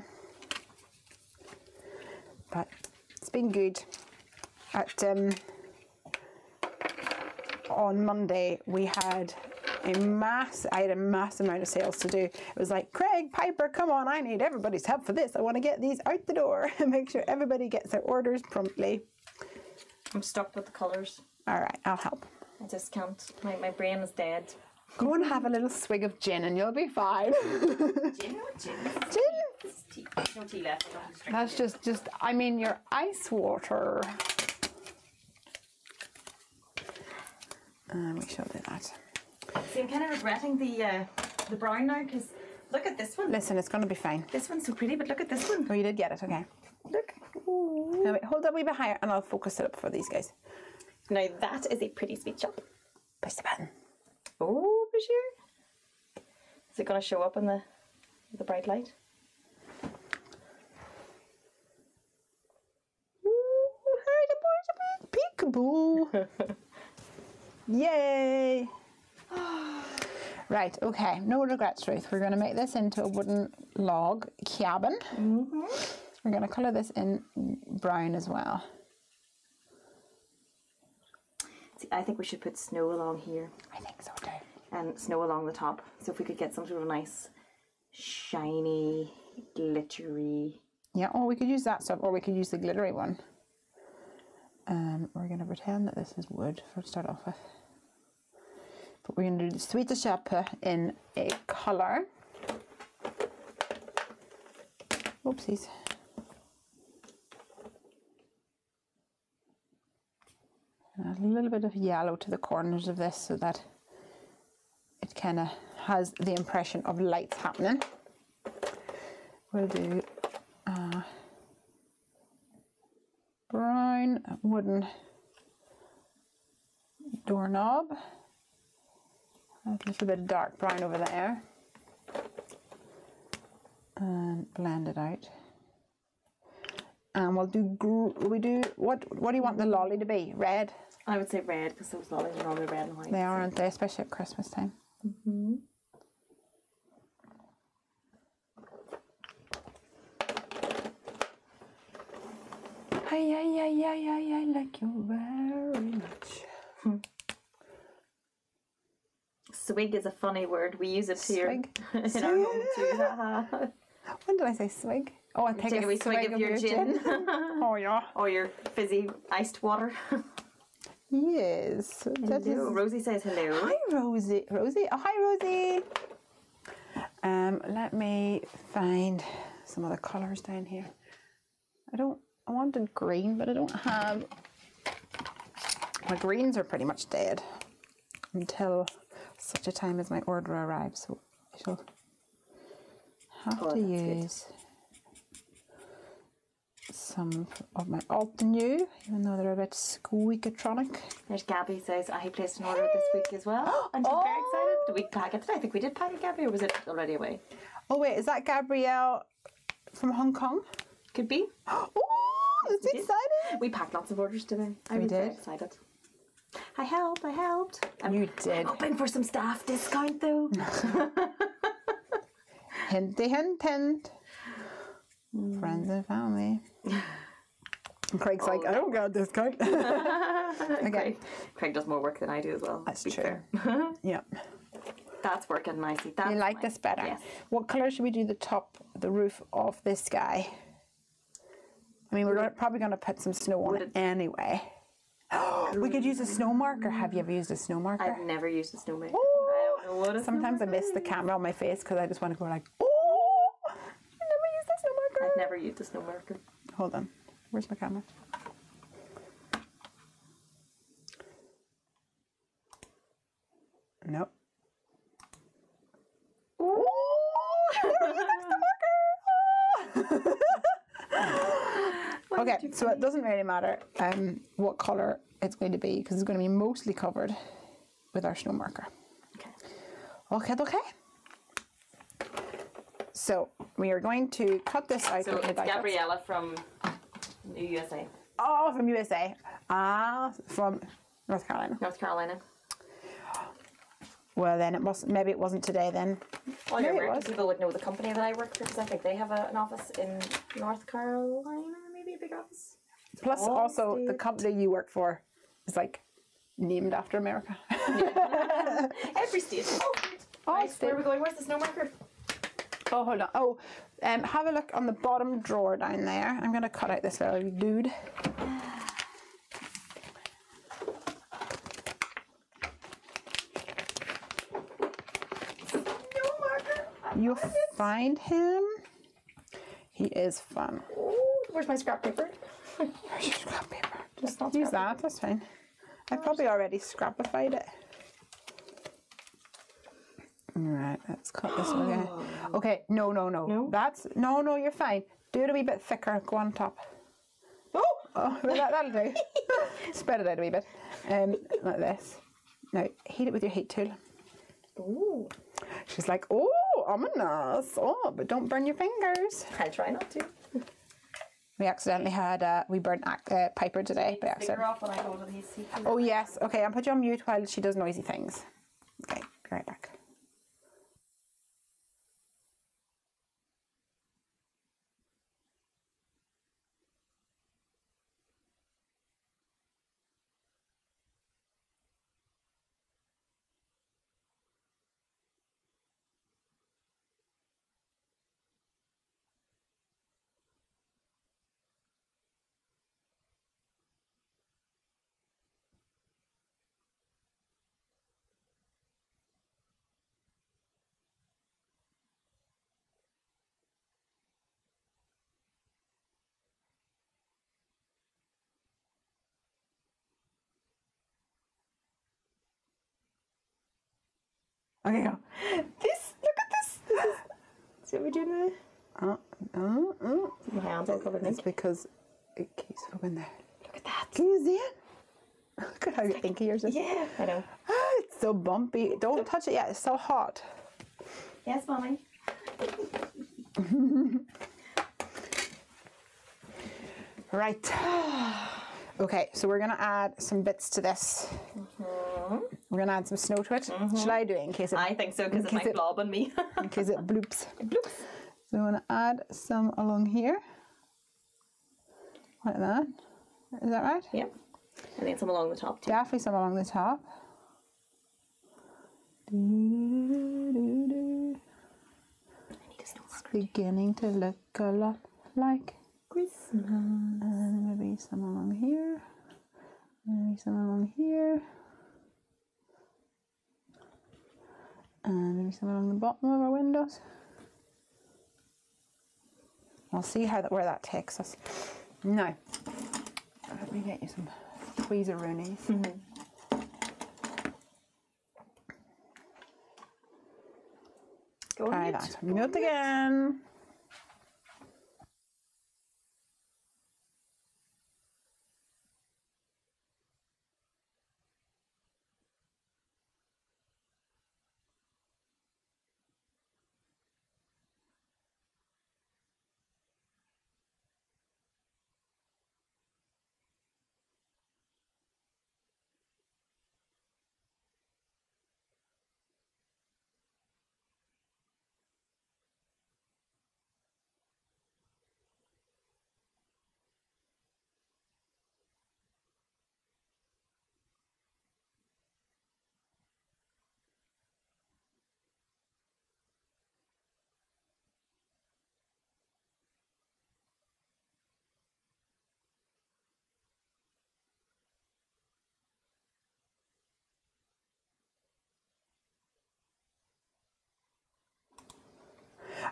But it's been good. On Monday, I had a mass amount of sales to do. It was like, Craig, Piper, come on, I need everybody's help for this. I want to get these out the door and make sure everybody gets their orders promptly. I'm stuck with the colours. All right, I'll help. I just can't. My brain is dead. Go and have a little swig of gin and you'll be fine. Gin? What gin? Gin? It's tea. There's no tea left. I don't have to drink That's it. just, I mean, your ice water. We shall do that. See, I'm kind of regretting the brown now because look at this one. Listen, it's going to be fine. This one's so pretty, but look at this one. Oh, you did get it, okay. Look. Now, wait, hold that wee bit higher and I'll focus it up for these guys. Now that is a pretty sweet shop. Push the button. Oh, for sure. Is it going to show up in the bright light? Peekaboo. Yay. Right, okay, no regrets, Ruth. We're going to make this into a wooden log cabin. We're going to colour this in brown as well. I think we should put snow along here. I think so too. And snow along the top. So if we could get some sort of nice, shiny, glittery. Yeah, or we could use that stuff, or we could use the glittery one. We're going to pretend that this is wood to start off with. But we're going to do the Untitled Chapter in a colour. Oopsies. Add a little bit of yellow to the corners of this so that it kind of has the impression of lights happening. We'll do brown wooden doorknob. A little bit of dark brown over there. And blend it out. And we'll do, what do you want the lolly to be? Red? I would say red, because those lollies are normally red and white. They are, aren't they? Especially at Christmas time. Mm-hmm. I like you very much. Swig is a funny word. We use it here Swig. in our home too. When did I say swig? Oh, I take a wee swig of your gin. Oh, yeah. Or your fizzy iced water. Yes. That is... Rosie says hello. Hi, Rosie. Rosie. Oh, hi, Rosie. Let me find some other colours down here. I wanted green, but I don't have... My greens are pretty much dead until such a time as my order arrives. So I shall have to use some of my Alt-New, even though they're a bit squeakatronic. There's Gabby says, I placed an order this week as well. And she's very excited. Did we pack it today? I think we did pack it, Gabby, or was it already away? Oh wait, is that Gabrielle from Hong Kong? Could be. Oh, that's exciting. We packed lots of orders today. I We was very did? excited. I helped. You did. Hoping for some staff discount though. Hinty, hint, hint. Friends and family. And Craig's like, I don't get a discount. Okay. Craig does more work than I do as well. That's to be true. fair. Yeah. That's working nicely. That's You like nice. this better? Yes. What colour should we do the roof of this guy? I mean, we're probably going to put some snow on it anyway. We could use a snow marker. Have you ever used a snow marker? I've never used a snowman. Oh, I don't know what a sometimes I miss the camera on my face because I just want to go like, oh, I never used a snow marker. I've never used a snow marker. Hold on. Where's my camera? Nope. Oh, okay, so it doesn't really matter what colour it's going to be because it's going to be mostly covered with our snow marker. Okay. Okay. So we are going to cut this out. So it's Gabriella from the USA. Oh, from USA. From North Carolina. North Carolina. Well, then maybe it wasn't today then. All Maybe your it American was. people would know the company that I work for because I think they have an office in North Carolina, maybe a big office. Plus, Oh, also, the Steve. company you work for is like named after America. Every state. Oh, Right, state. where are we going? Where's the snow marker? Oh, hold on. Oh, have a look on the bottom drawer down there. I'm going to cut out this little dude. Snow marker. You'll find him. He is fun. Oh, where's my scrap paper? Where's your scrap paper? Just not use scrap that. That's fine. I've probably already scrapified it. Alright, let's cut this one again. Okay, no. No? No, you're fine. Do it a wee bit thicker. Go on top. Oh, well, that'll do. Spread it out a wee bit. Like this. Now, heat it with your heat tool. Ooh. She's like, oh, ominous. Oh, but don't burn your fingers. I try not to. We accidentally had, we burnt Piper today by accident. Figure off when I go to these seats. Oh, yes. Okay, I'll put you on mute while she does noisy things. Okay, be right back. Okay, go. This, look at this. See what we're doing now? My hands all covered in It's ink. because it keeps going there. Look at that. Can you see it? Look at how inky yours is. Yeah, I know. It's so bumpy. Don't touch it yet. It's so hot. Yes, Mommy. Right. Okay, so we're going to add some bits to this. We're going to add some snow to it. Should I do it in case it, I think so, because it might blob on me. in case it bloops? Bloops. So I'm going to add some along here. Like that. Is that right? Yeah. And then some along the top too. Definitely some along the top. I need a snow marker. Beginning to look a lot like Christmas. and maybe some along here, maybe some along here, and maybe some along the bottom of our windows. We'll see how that, where that takes us. Now, let me get you some tweezeroonie. Try that. Mute again.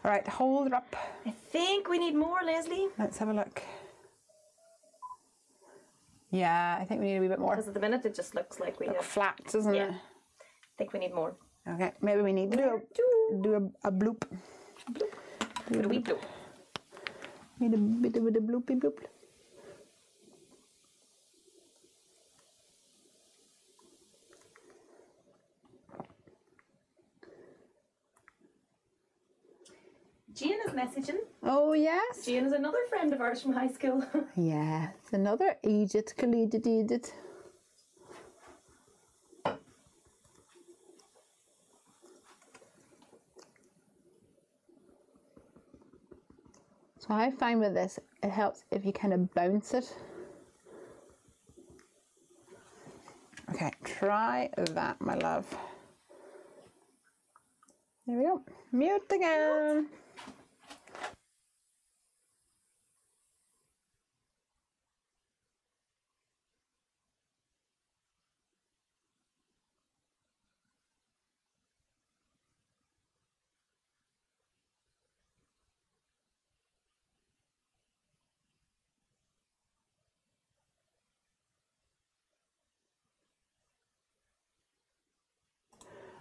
All right, hold it up. I think we need more, Lesley. Let's have a look. Yeah, I think we need a wee bit more. Because at the minute it just looks like we have. Flat, doesn't Yeah. it? I think we need more. Okay, maybe we need to do a bloop. What do we do? Need a bit of a bloopy bloop. Jane is messaging. Oh yes. Jane is another friend of ours from high school. Yeah, it's another Egypt collegiate Egypt. So I find with this, it helps if you kind of bounce it. Okay, try that, my love. There we go. Mute again.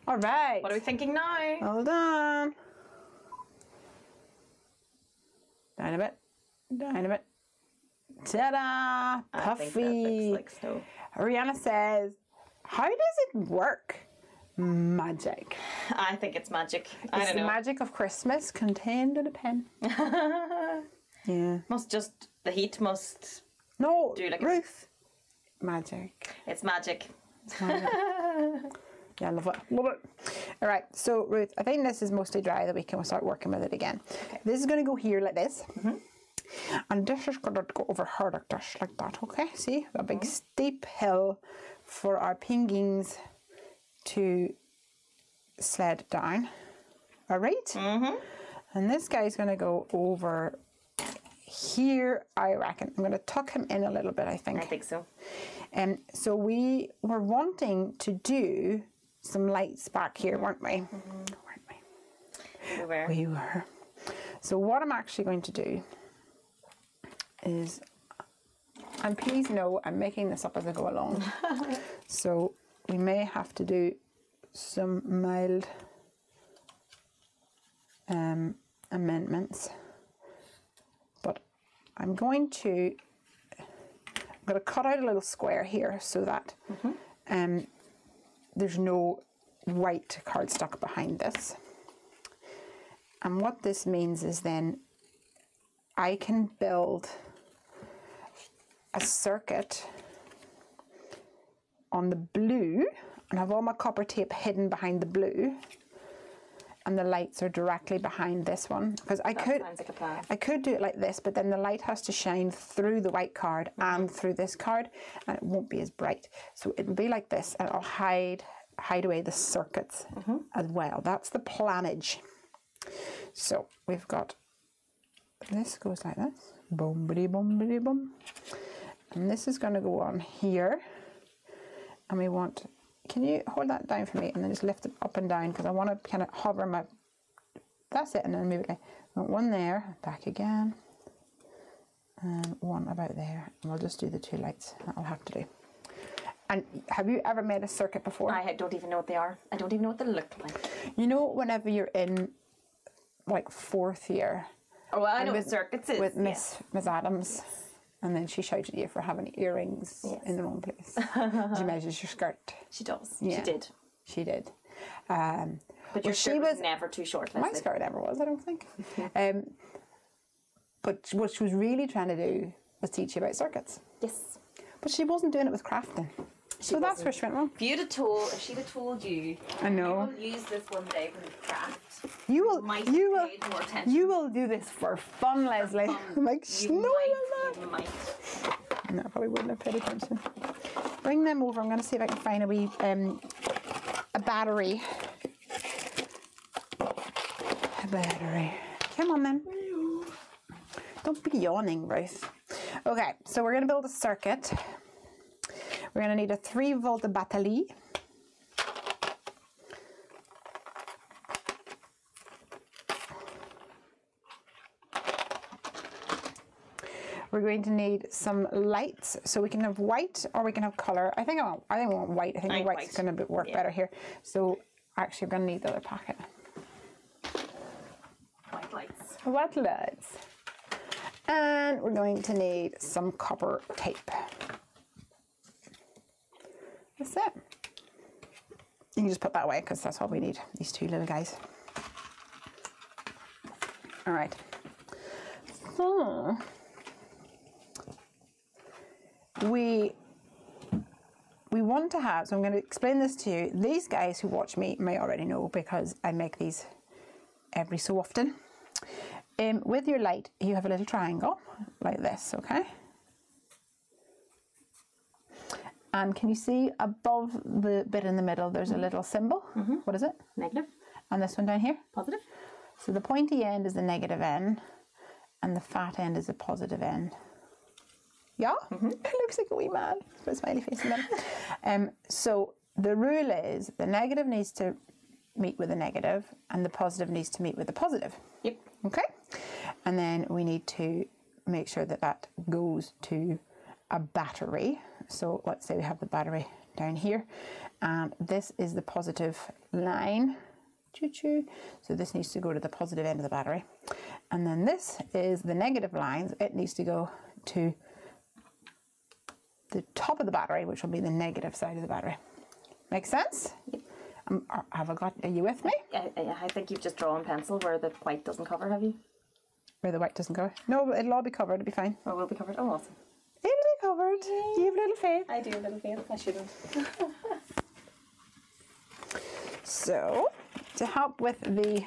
All right. What are we thinking now? Hold on. Down a bit. Down a bit. Ta-da! I think that Puffy. looks like snow. Rihanna says, how does it work? Magic. I think it's magic. I It's don't the know. magic of Christmas contained in a pen. Yeah. Must just, the heat must No, do like a- Ruth. Magic. It's magic. It's magic. Yeah, I love it. Love it. All right, so Ruth, I think this is mostly dry that we can start working with it again. Okay. This is going to go here like this. And this is going to go over her like this, like that, okay? See, a big steep hill for our penguins to sled down. All right? And this guy's going to go over here, I reckon. I'm going to tuck him in a little bit, I think. I think so. So we were wanting to do some lights back here, weren't we? Weren't we? We were. We were. So what I'm actually going to do is, and please know I'm making this up as I go along. So we may have to do some mild amendments, but I'm going to cut out a little square here so that there's no white cardstock behind this. And what this means is then I can build a circuit on the blue and have all my copper tape hidden behind the blue, and the lights are directly behind this one, because I could do it like this, but then the light has to shine through the white card and through this card, and it won't be as bright. So it'll be like this, and I'll hide away the circuits as well. That's the planage. So we've got, this goes like this, boom, bitty, boom, bitty, boom, and this is going to go on here, and we want. Can you hold that down for me and then just lift it up and down, because I want to kind of hover my, that's it, and then move it like, one there, back again, and one about there, and we'll just do the two lights. That'll have to do. And have you ever made a circuit before? I don't even know what they are. I don't even know what they look like. You know, whenever you're in like 4th year. Oh, well, I know what circuits is. With Miss Adams. Yes. And then she shouted at you for having earrings in the wrong place. She measures your skirt. She does. Yeah. She did. But your skirt was never too short, Lesley. My skirt never was, I don't think. But what she was really trying to do was teach you about circuits. Yes. But she wasn't doing it with crafting. So that's where she went wrong. If she'd have told you, I know. I will use this one day for the craft. You will do this for fun, Lesley. I'm like, no, you might. No, I probably wouldn't have paid attention. Bring them over. I'm going to see if I can find a wee a battery. A battery. Come on then. Don't be yawning, Ruth. Okay, so we're going to build a circuit. We're going to need a 3-volt battery. We're going to need some lights, so we can have white or we can have color. I think we want white. I think the white's going to work better here. So actually, we're going to need the other packet. White lights. White lights. And we're going to need some copper tape. That's it. You can just put that away because that's all we need, these two little guys. All right. So we want to have, so I'm going to explain this to you. These guys who watch me may already know because I make these every so often. With your light, you have a little triangle like this, okay? And can you see above the bit in the middle, there's a little symbol? What is it? Negative. And this one down here? Positive. So the pointy end is the negative end, and the fat end is the positive end. Yeah? It looks like a wee man. Put a smiley face in them. So the rule is the negative needs to meet with the negative, and the positive needs to meet with the positive. Yep. Okay? And then we need to make sure that that goes to a battery. So let's say we have the battery down here, and this is the positive line. Choo-choo. So this needs to go to the positive end of the battery. And then this is the negative lines. It needs to go to the top of the battery, which will be the negative side of the battery. Make sense? Yep. Are you with me? I think you've just drawn pencil where the white doesn't cover, have you? Where the white doesn't cover? No, it'll all be covered. It'll be fine. Oh, we'll be covered. Oh, awesome. It'll be covered. Yay. You have a little faith. I do have a little faith. I shouldn't. So, to help with the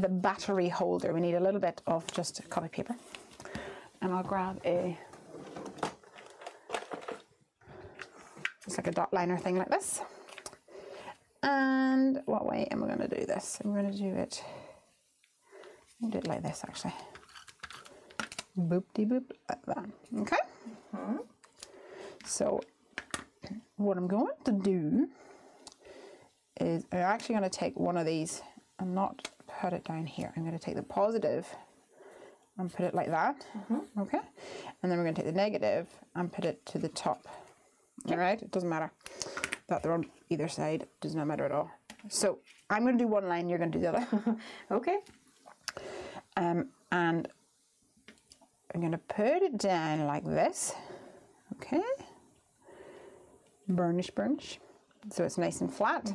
battery holder, we need a little bit of just copy paper. And I'll grab just like a dot liner thing like this. And what way am I going to do this? I'm going to do it, I'll do it like this actually. Boop-de-boop, like that. Okay? So, what I'm going to do is I'm actually going to take one of these and not put it down here. I'm going to take the positive and put it like that. Okay? And then we're going to take the negative and put it to the top All right, it doesn't matter that they're on either side. Does not matter at all. So I'm going to do one line. You're going to do the other. Okay. And I'm going to put it down like this. Okay. Burnish. So it's nice and flat.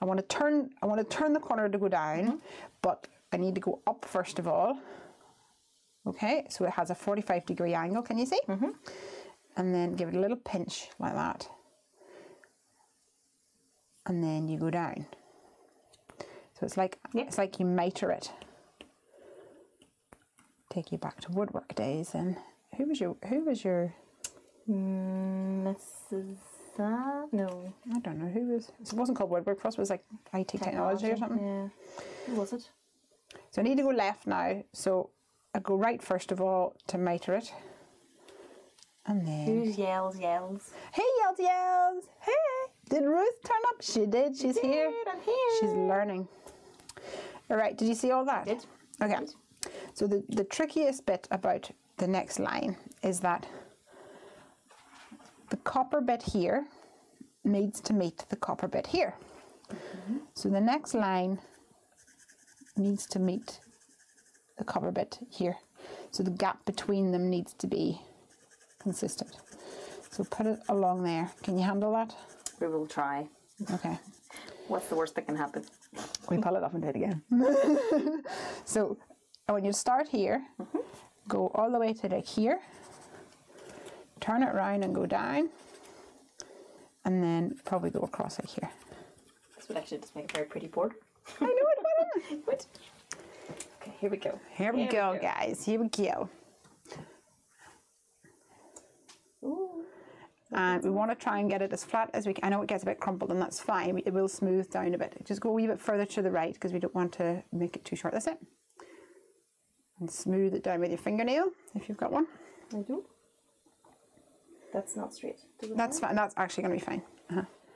I want to turn the corner to go down, but I need to go up first of all. Okay, so it has a 45-degree angle, can you see? And then give it a little pinch like that. And then you go down. So it's like it's like you miter it. Take you back to woodwork days. And who was your Mrs. No. I don't know who was. It wasn't called woodwork for us. It was like IT technology or something. Yeah. Who was it? So I need to go left now. So I go right first of all to miter it. And then... Who's yells? Hey, yells! Hey! Did Ruth turn up? She did. She's here. I'm here. She's learning. All right. Did you see all that? Did. Okay. So the trickiest bit about the next line is that the copper bit here needs to meet the copper bit here. So the next line needs to meet the copper bit here. So the gap between them needs to be consistent. So put it along there. Can you handle that? We will try. Okay. What's the worst that can happen? We pull it off and do it again. So when you start here, go all the way to like here, turn it around and go down, and then probably go across like here. This would actually just make a very pretty board. I know it would. Okay, here we go. Here we go, guys. Here we go. Ooh. And we want to try and get it as flat as we can. I know it gets a bit crumpled, and that's fine. It will smooth down a bit. Just go a wee bit further to the right because we don't want to make it too short. That's it. And smooth it down with your fingernail if you've got one. I do. That's not straight. That's fine. That's actually going to be fine.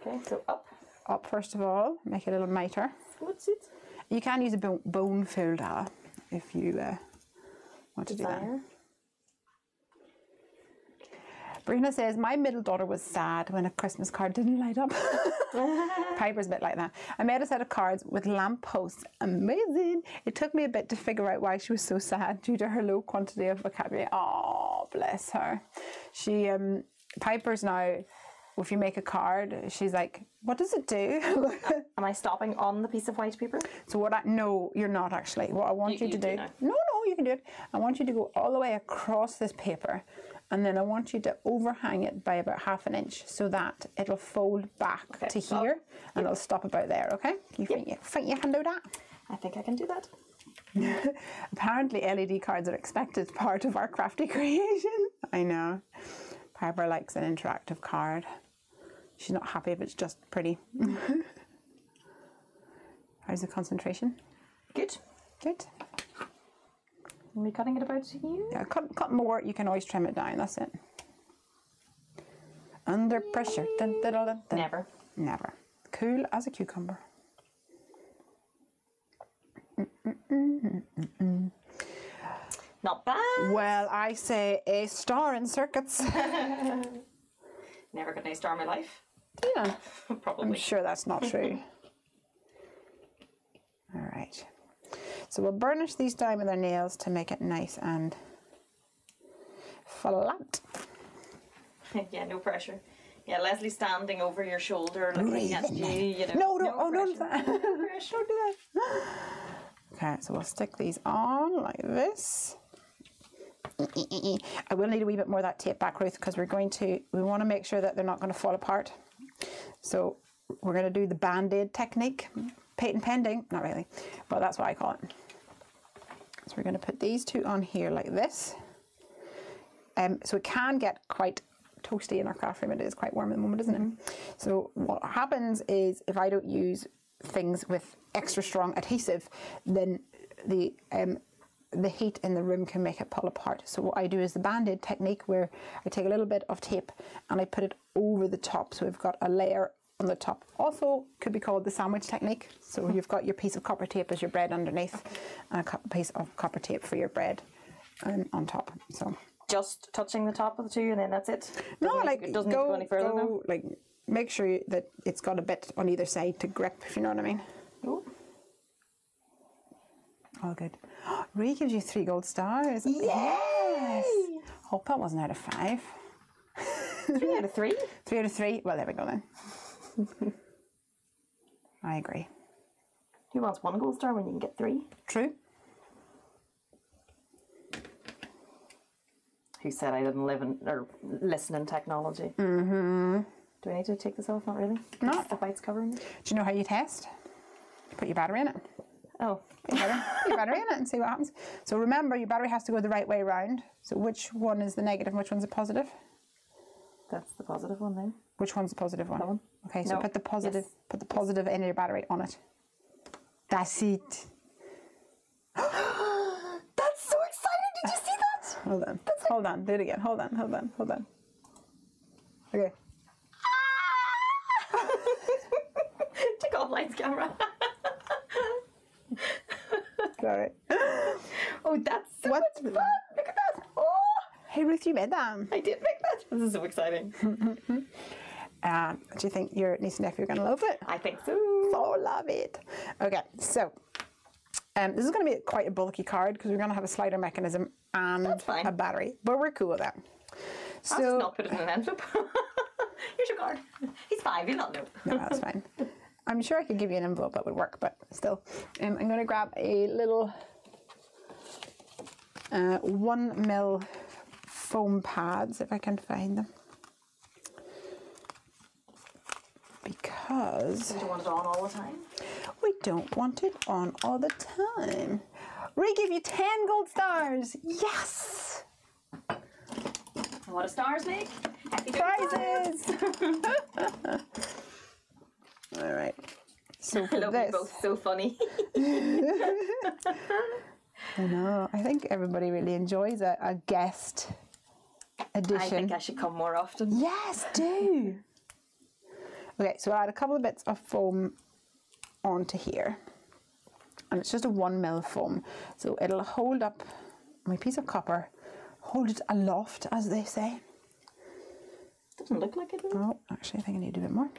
Okay, so up. Up first of all. Make it a little miter. What's it? You can use a bone folder if you want to do that. Brina says, my middle daughter was sad when a Christmas card didn't light up. Piper's a bit like that. I made a set of cards with lamp posts. Amazing. It took me a bit to figure out why she was so sad due to her low quantity of vocabulary. Oh, bless her. She, Piper's now, if you make a card, she's like, what does it do? Am I stopping on the piece of white paper? So no, you're not actually. What I want you to do, no, you can do it. I want you to go all the way across this paper, and then I want you to overhang it by about 1/2 inch so that it'll fold back to here, and it'll stop about there, okay? You think you can do that? I think I can do that. Apparently LED cards are expected as part of our crafty creation. I know. Piper likes an interactive card. She's not happy if it's just pretty. How's the concentration? Good. Good. Are we cutting it about here? Yeah, cut more. You can always trim it down. That's it. Under pressure. Dun, dun, dun, dun. Never. Never. Cool as a cucumber. Not bad. Well, I say a star in circuits. Never got an A star in my life. Yeah. Probably. I'm sure that's not true. All right. So we'll burnish these down with our nails to make it nice and flat. Yeah, no pressure. Yeah, Lesley standing over your shoulder, looking at you. You No, know, don't do pressure. that. No pressure, don't do that. Okay, so we'll stick these on like this. I will need a wee bit more of that tape back, Ruth, because we want to make sure that they're not going to fall apart. So we're going to do the band-aid technique. Patent pending, not really, but that's what I call it. So we're going to put these two on here like this. So it can get quite toasty in our craft room. It is quite warm at the moment, isn't it? So what happens is if I don't use things with extra strong adhesive, then the heat in the room can make it pull apart. So what I do is the band-aid technique, where I take a little bit of tape and I put it over the top. So we've got a layer on the top. Also could be called the sandwich technique. So you've got your piece of copper tape as your bread underneath, and a piece of copper tape for your bread on top. So just touching the top of the two, and then that's it. It doesn't need to go any further. Though. Like make sure that it's got a bit on either side to grip, if you know what I mean. Oh. All good. Ree gives you 3 gold stars. Yes. Hope that wasn't out of 5. 3 out of 3. 3 out of 3. Well, there we go then. I agree. Who wants 1 gold star when you can get 3? True. Who said I didn't live in or listen in technology? Mm-hmm. Do I need to take this off? Not really. No. The white's covering it. Do you know how you test? You put your battery in it. Oh. Put your battery in it and see what happens. So remember, your battery has to go the right way around. So which one is the negative and which one's the positive? That's the positive one then. Which one's the positive one? That one. Okay, so put the positive in your battery on it. That's it. That's so exciting! Did you see that? Hold on. Do it again. Hold on. Okay. Take off lights, camera. Sorry. Oh, that's so much fun! Look at that! Oh! Hey Ruth, you made that. I did make that. This is so exciting. Do you think your niece and nephew are going to love it? I think so. So love it. Okay, so this is going to be quite a bulky card because we're going to have a slider mechanism and a battery, but we're cool with that. So I'll just not put it in an envelope. Here's your card. He's 5. He'll not know. No, that's fine. I'm sure I could give you an envelope that would work, but still. I'm going to grab a little 1 mil foam pads if I can find them. Because we don't want it on all the time. We don't want it on all the time. We give you 10 gold stars. Yes! And what do stars make? Happy Prizes! All right. So for I love this, you both. So funny. I know. I think everybody really enjoys a guest edition. I think I should come more often. Yes, do. Okay, so I'll add a couple of bits of foam onto here. And it's just a 1 mil foam. So it'll hold up my piece of copper, hold it aloft, as they say. Doesn't look like it. Oh, actually, I think I need to do a bit more.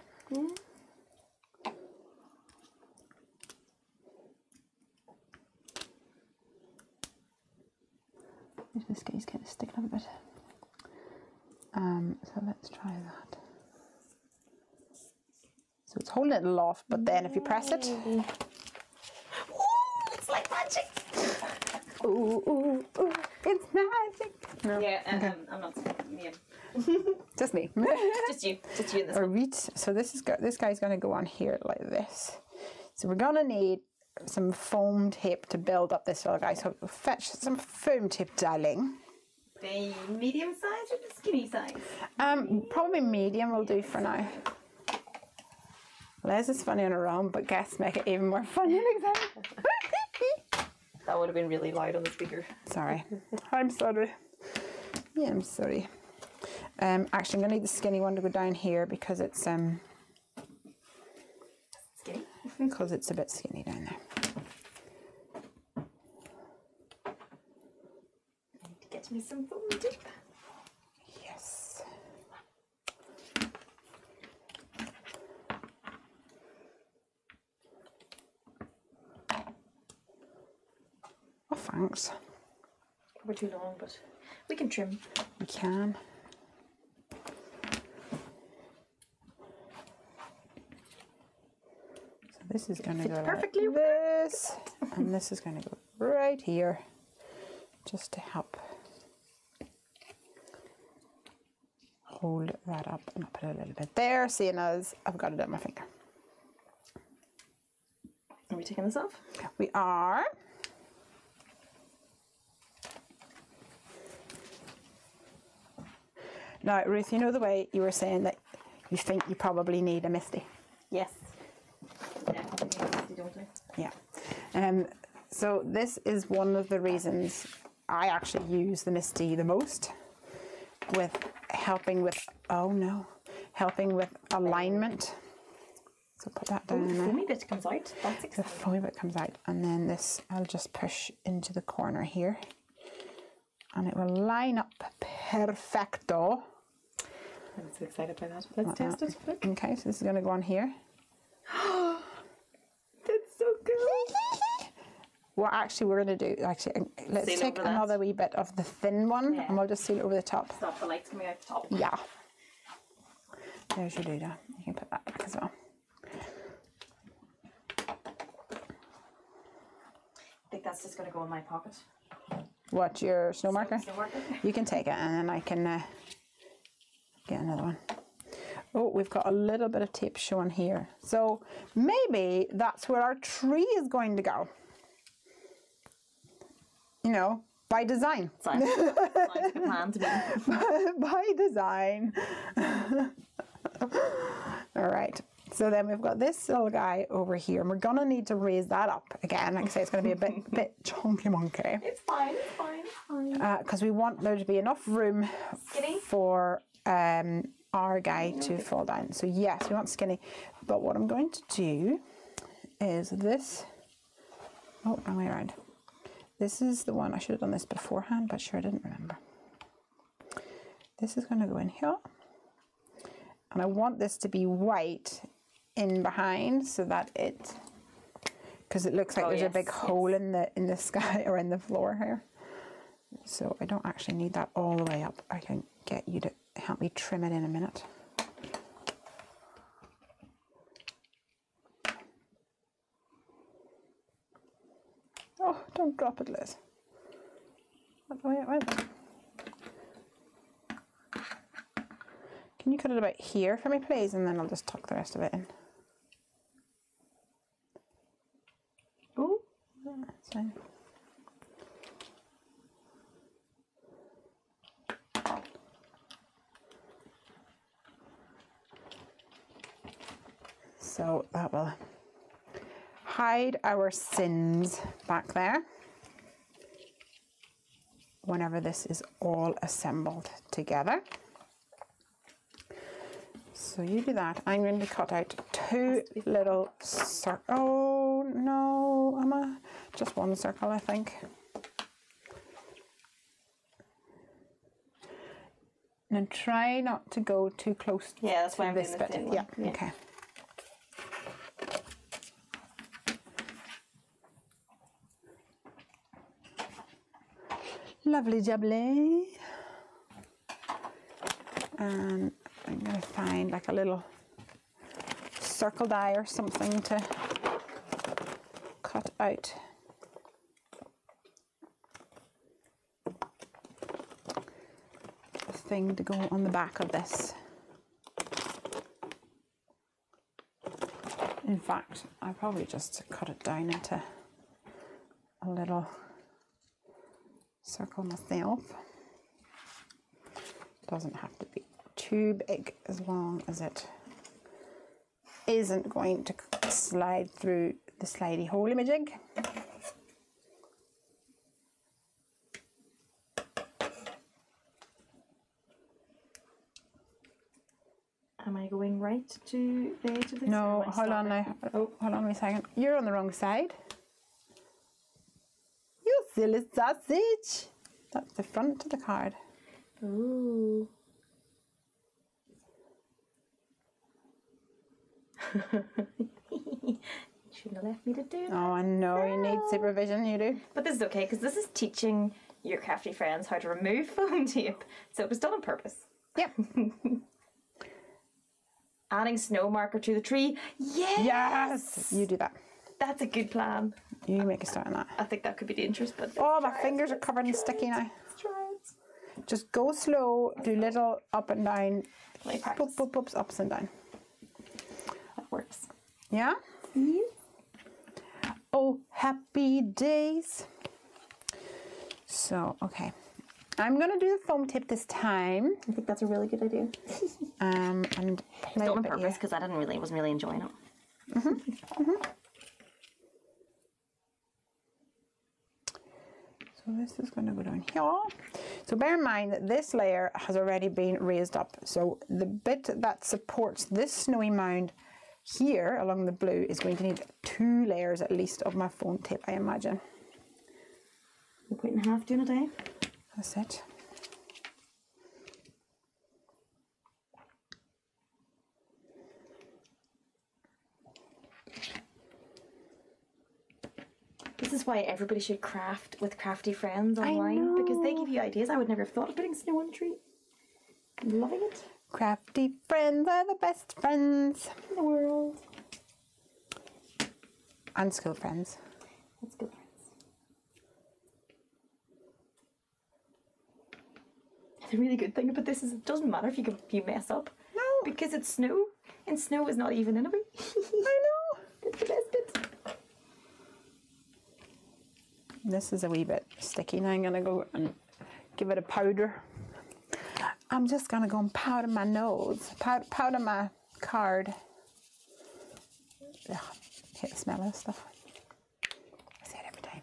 This guy's kind of sticking up a bit. So let's try that. So it's holding it aloft, but then if you press it, ooh, it's like magic. Ooh, ooh, ooh, it's magic. No. Yeah, I'm not me. Just me. Just you in this. Or RUTH. So this guy's going to go on here like this. So we're going to need some foam tape to build up this little guy. So fetch some foam tape, darling. The medium size or the skinny size? Probably medium will do for now. Les is funny on her own, but guests make it even more funny in example. That would have been really loud on the speaker. Sorry. I'm sorry. Yeah, I'm sorry. Actually, I'm going to need the skinny one to go down here because it's Skinny? because it's a bit skinny down there. I need to get me some foam tape. Yes. Oh, thanks. We're too long, but we can trim. We can. So this is going to go perfectly like this, and this is going to go right here, just to help hold that up. And I'll put it a little bit there, seeing as I've got it on my finger. Are we taking this off? We are. Now, Ruth, you know the way you were saying that you think you probably need a Misty? Yes. Yeah, you don't do. Yeah. So this is one of the reasons I actually use the Misty the most, with helping with, helping with alignment. So put that down The there. foamy bit comes out. That's The exciting. foamy bit comes out, and then this I'll just push into the corner here. and it will line up perfecto. I'm so excited by that. Let's test it. Look. Okay, so this is going to go on here. That's so cool. What actually we're going to do, let's Seal take over that. another wee bit of the thin one, Yeah. and we'll just seal it over the top. Stop the lights coming out the top. Yeah. There's your doodah. You can put that back as well. I think that's just going to go in my pocket. What, your snow marker? Snow marker. You can take it, and then I can get another one. Oh, we've got a little bit of tape showing here. So maybe that's where our tree is going to go. You know, by design. Sounds like a plan to me. By design. All right. So then we've got this little guy over here, and we're gonna need to raise that up again. Like I say, it's gonna be a bit chunky monkey. It's fine, it's fine, it's fine. Because we want there to be enough room Skinny? for our guy to fall down. So yes, we want skinny. But what I'm going to do is this. Oh, wrong way around. This is the one. I should have done this beforehand, but sure I didn't remember. This is going to go in here. And I want this to be white in behind so that it, because it looks like there's a big hole in the sky or in the floor here. So I don't actually need that all the way up. I can get you to help me trim it in a minute. Oh, don't drop it, Liz. What the way it went. Can you cut it about here for me, please? And then I'll just tuck the rest of it in. Ooh. That's fine. So that will hide our sins back there whenever this is all assembled together. So you do that. I'm going to cut out two little circles. Oh no, Emma. Just one circle, I think. And try not to go too close That's why to I'm this doing the bit. thin one. Yeah, okay. Lovely jubbly. And I'm going to find like a little circle die or something to cut out. A thing to go on the back of this. In fact, I'll probably just cut it down into a little circle myself. Doesn't have to be too big as long as it isn't going to slide through the slidey hole in my jig. Am I going right to the edge of this? No, hold on now. Oh, hold on a second. You're on the wrong side. You silly sausage. That's the front of the card. Ooh. Shouldn't have left me to do that. Oh, I know you need supervision, you do. But this is okay, because this is teaching your crafty friends how to remove foam tape. So it was done on purpose. Yep. Adding snow marker to the tree. Yes! Yes! You do that. That's a good plan. You make a start on that. I think that could be dangerous, but Oh, my fingers are covered in sticky now. let's try it. Just go slow, do little up and down, Play boop, practice. boop, boops, ups and down. That works. Yeah? Oh, happy days. So, okay. I'm going to do the foam tip this time. I think that's a really good idea. And play Done a on bit purpose, here. because I wasn't really enjoying it. So this is going to go down here. So bear in mind that this layer has already been raised up. So the bit that supports this snowy mound here along the blue is going to need 2 layers at least of my foam tape, I imagine. No point in half doing a day. That's it. This is why everybody should craft with crafty friends online, because they give you ideas. I would never have thought of putting snow on a tree. I'm loving it. Crafty friends are the best friends In the world. and school friends. That's good friends. The really good thing about this is it doesn't matter if you mess up. No. Because it's snow, and snow is not even anyway. I know. That's the best bit. This is a wee bit sticky. Now I'm going to go and give it a powder. I'm just going to go and powder my nose. Powder my card. Ugh, hate the smell of this stuff. I say it every time.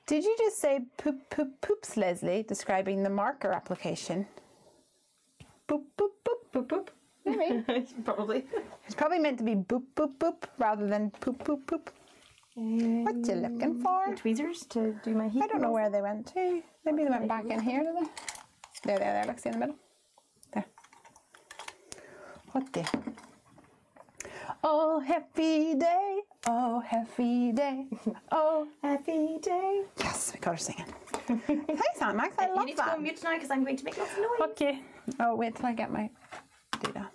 Did you just say poops, Lesley, describing the marker application? Boop, boop, boop. Boop boop. Maybe. Probably. It's probably meant to be boop, boop, boop, rather than poop, poop, poop. What you looking for? The tweezers to do my heat. I don't know where they went to. Maybe they went back in here, did they? There. Look, see in the middle. There. What the? Oh, happy day. Oh, happy day. Oh, happy day. yes, we got her singing. Thanks, Aunt Max. I love You need to go that. on mute now because I'm going to make lots of noise. Okay. Oh, wait till I get my data.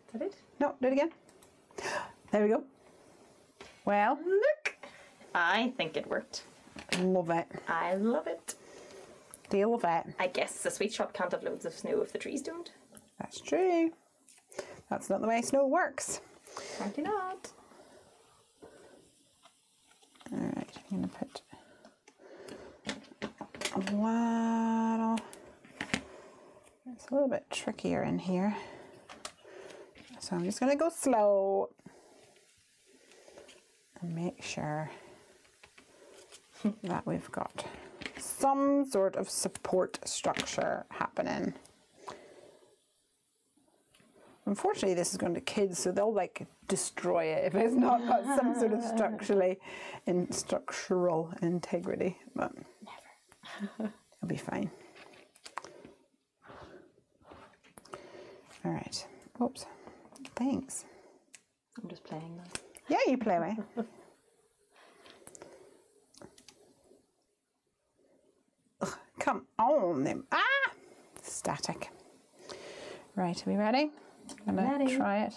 Is that it? No, do it again. There we go. Well, Look! I think it worked. love it. I love it. Deal with it. I guess the sweet shop can't have loads of snow if the trees don't. That's true. That's not the way snow works. Apparently not. Alright, I'm going to put a waddle. It's a little bit trickier in here. So I'm just going to go slow and make sure that we've got some sort of support structure happening. Unfortunately, this is going to kids, so they'll like destroy it if it's not got some sort of structural integrity. But Never. it'll be fine. All right. Oops. Thanks. I'm just playing now. Yeah, you play away. Ugh, come on then. Ah! Static. Right, are we ready? I'm gonna Ready. try it.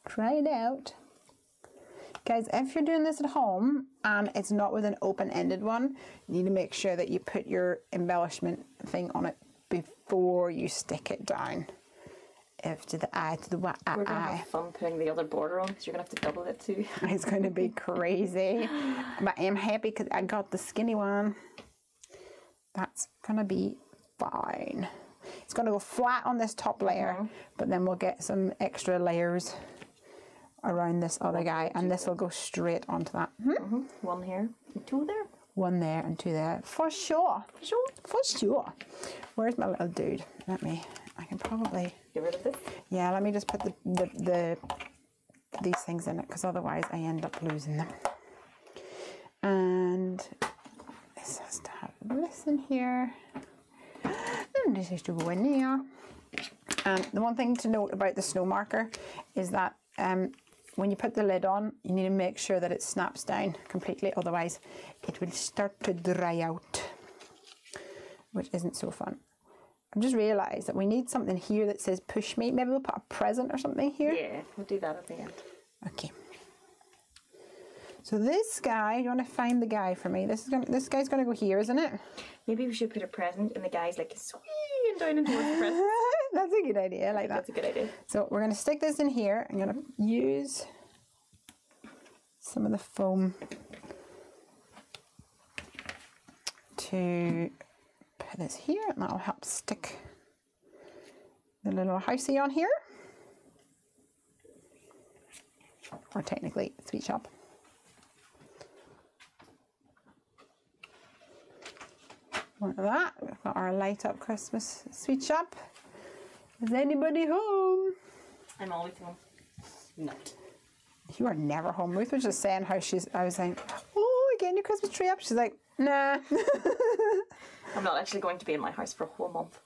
Try it out. Guys, if you're doing this at home and it's not with an open-ended one, you need to make sure that you put your embellishment thing on it before you stick it down. If to the eye, to the We're going to eye. have fun putting the other border on because you're going to have to double it too. It's going to be crazy. But I'm happy because I got the skinny one. That's going to be fine. It's going to go flat on this top layer, but then we'll get some extra layers around this other guy, and this will go straight onto that. One here, and two there. One there and two there. For sure. For sure. For sure. Where's my little dude? I can probably... Get rid of this. Yeah, let me just put these things in it, because otherwise I end up losing them. And this has to have this in here. And this has to go in there. And the one thing to note about the snow marker is that when you put the lid on, you need to make sure that it snaps down completely, otherwise it will start to dry out, which isn't so fun. I've just realised that we need something here that says push me. Maybe we'll put a present or something here. Yeah, we'll do that at the end. Okay. So this guy, you want to find the guy for me? This guy's gonna go here, isn't it? Maybe we should put a present and the guy's like swinging down and towards the present. That's a good idea. I like that. That's a good idea. So we're going to stick this in here. I'm going to use some of the foam to put this here, and that'll help stick the little housey on here. Or technically sweet shop. One of that. We've got our light up Christmas sweet shop. Is anybody home? I'm always home. No. You are never home. Ruth was just saying how I was saying, oh, getting your Christmas tree up. She's like, nah. I'm not actually going to be in my house for a whole month.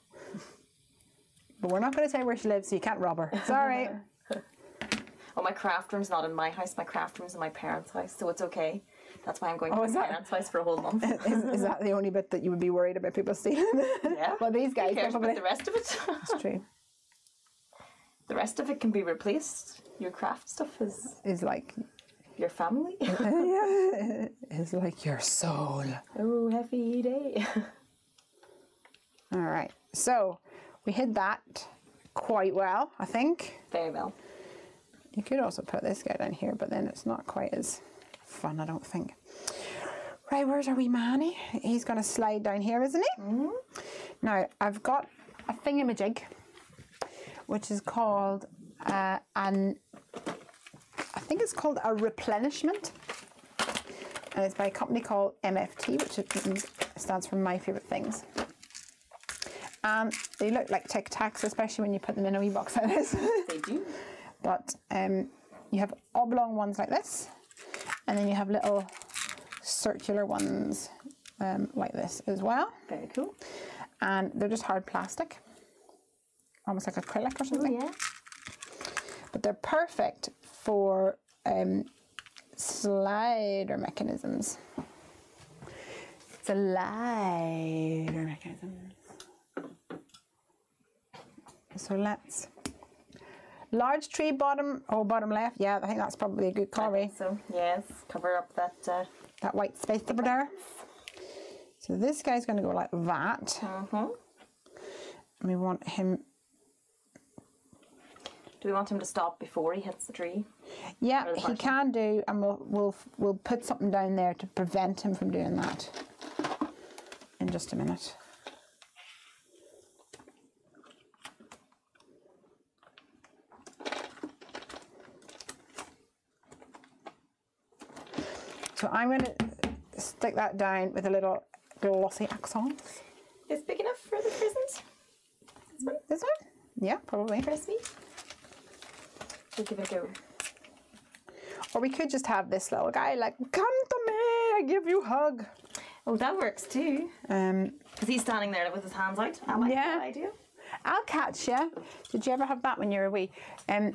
But we're not going to tell you where she lives, so you can't rob her. It's all right. Oh, my craft room's not in my house. My craft room's in my parents' house, so it's okay. That's why I'm going to my parents' house for a whole month. Is that the only bit that you would be worried about people stealing? Yeah. Well, these guys Who cares probably. about the rest of it? That's true. The rest of it can be replaced. Your craft stuff Is like. your family. Yeah. It's like your soul. Oh, Heffy day. All right. So we hid that quite well, I think. Very well. You could also put this guy down here, but then it's not quite as fun, I don't think. Right, where's our wee Manny? He's going to slide down here, isn't he? Mm-hmm. Now, I've got a thingamajig, which is called I think it's called a replenishment. And it's by a company called MFT, which stands for My Favorite Things. And they look like Tic Tacs, especially when you put them in a wee box like this. They do. But you have oblong ones like this, and then you have little circular ones like this as well. Very cool. And they're just hard plastic, almost like acrylic or something. Oh, yeah. But they're perfect for slider mechanisms. Slider mechanisms. So let's. Large tree bottom left. Yeah, I think that's probably a good call. So yes, cover up that that white space over there. So this guy's going to go like that. And we want him. Do we want him to stop before he hits the tree? Yeah, he can do, and we'll put something down there to prevent him from doing that in just a minute. So I'm going to stick that down with a little glossy accent. Is big enough for the present? This one? Yeah, probably. Press me. We'll give it a go. Or we could just have this little guy like, come to me, I give you a hug. Oh, that works too. Because he's standing there with his hands out. I like that idea. I'll catch you. Did you ever have that when you were wee? In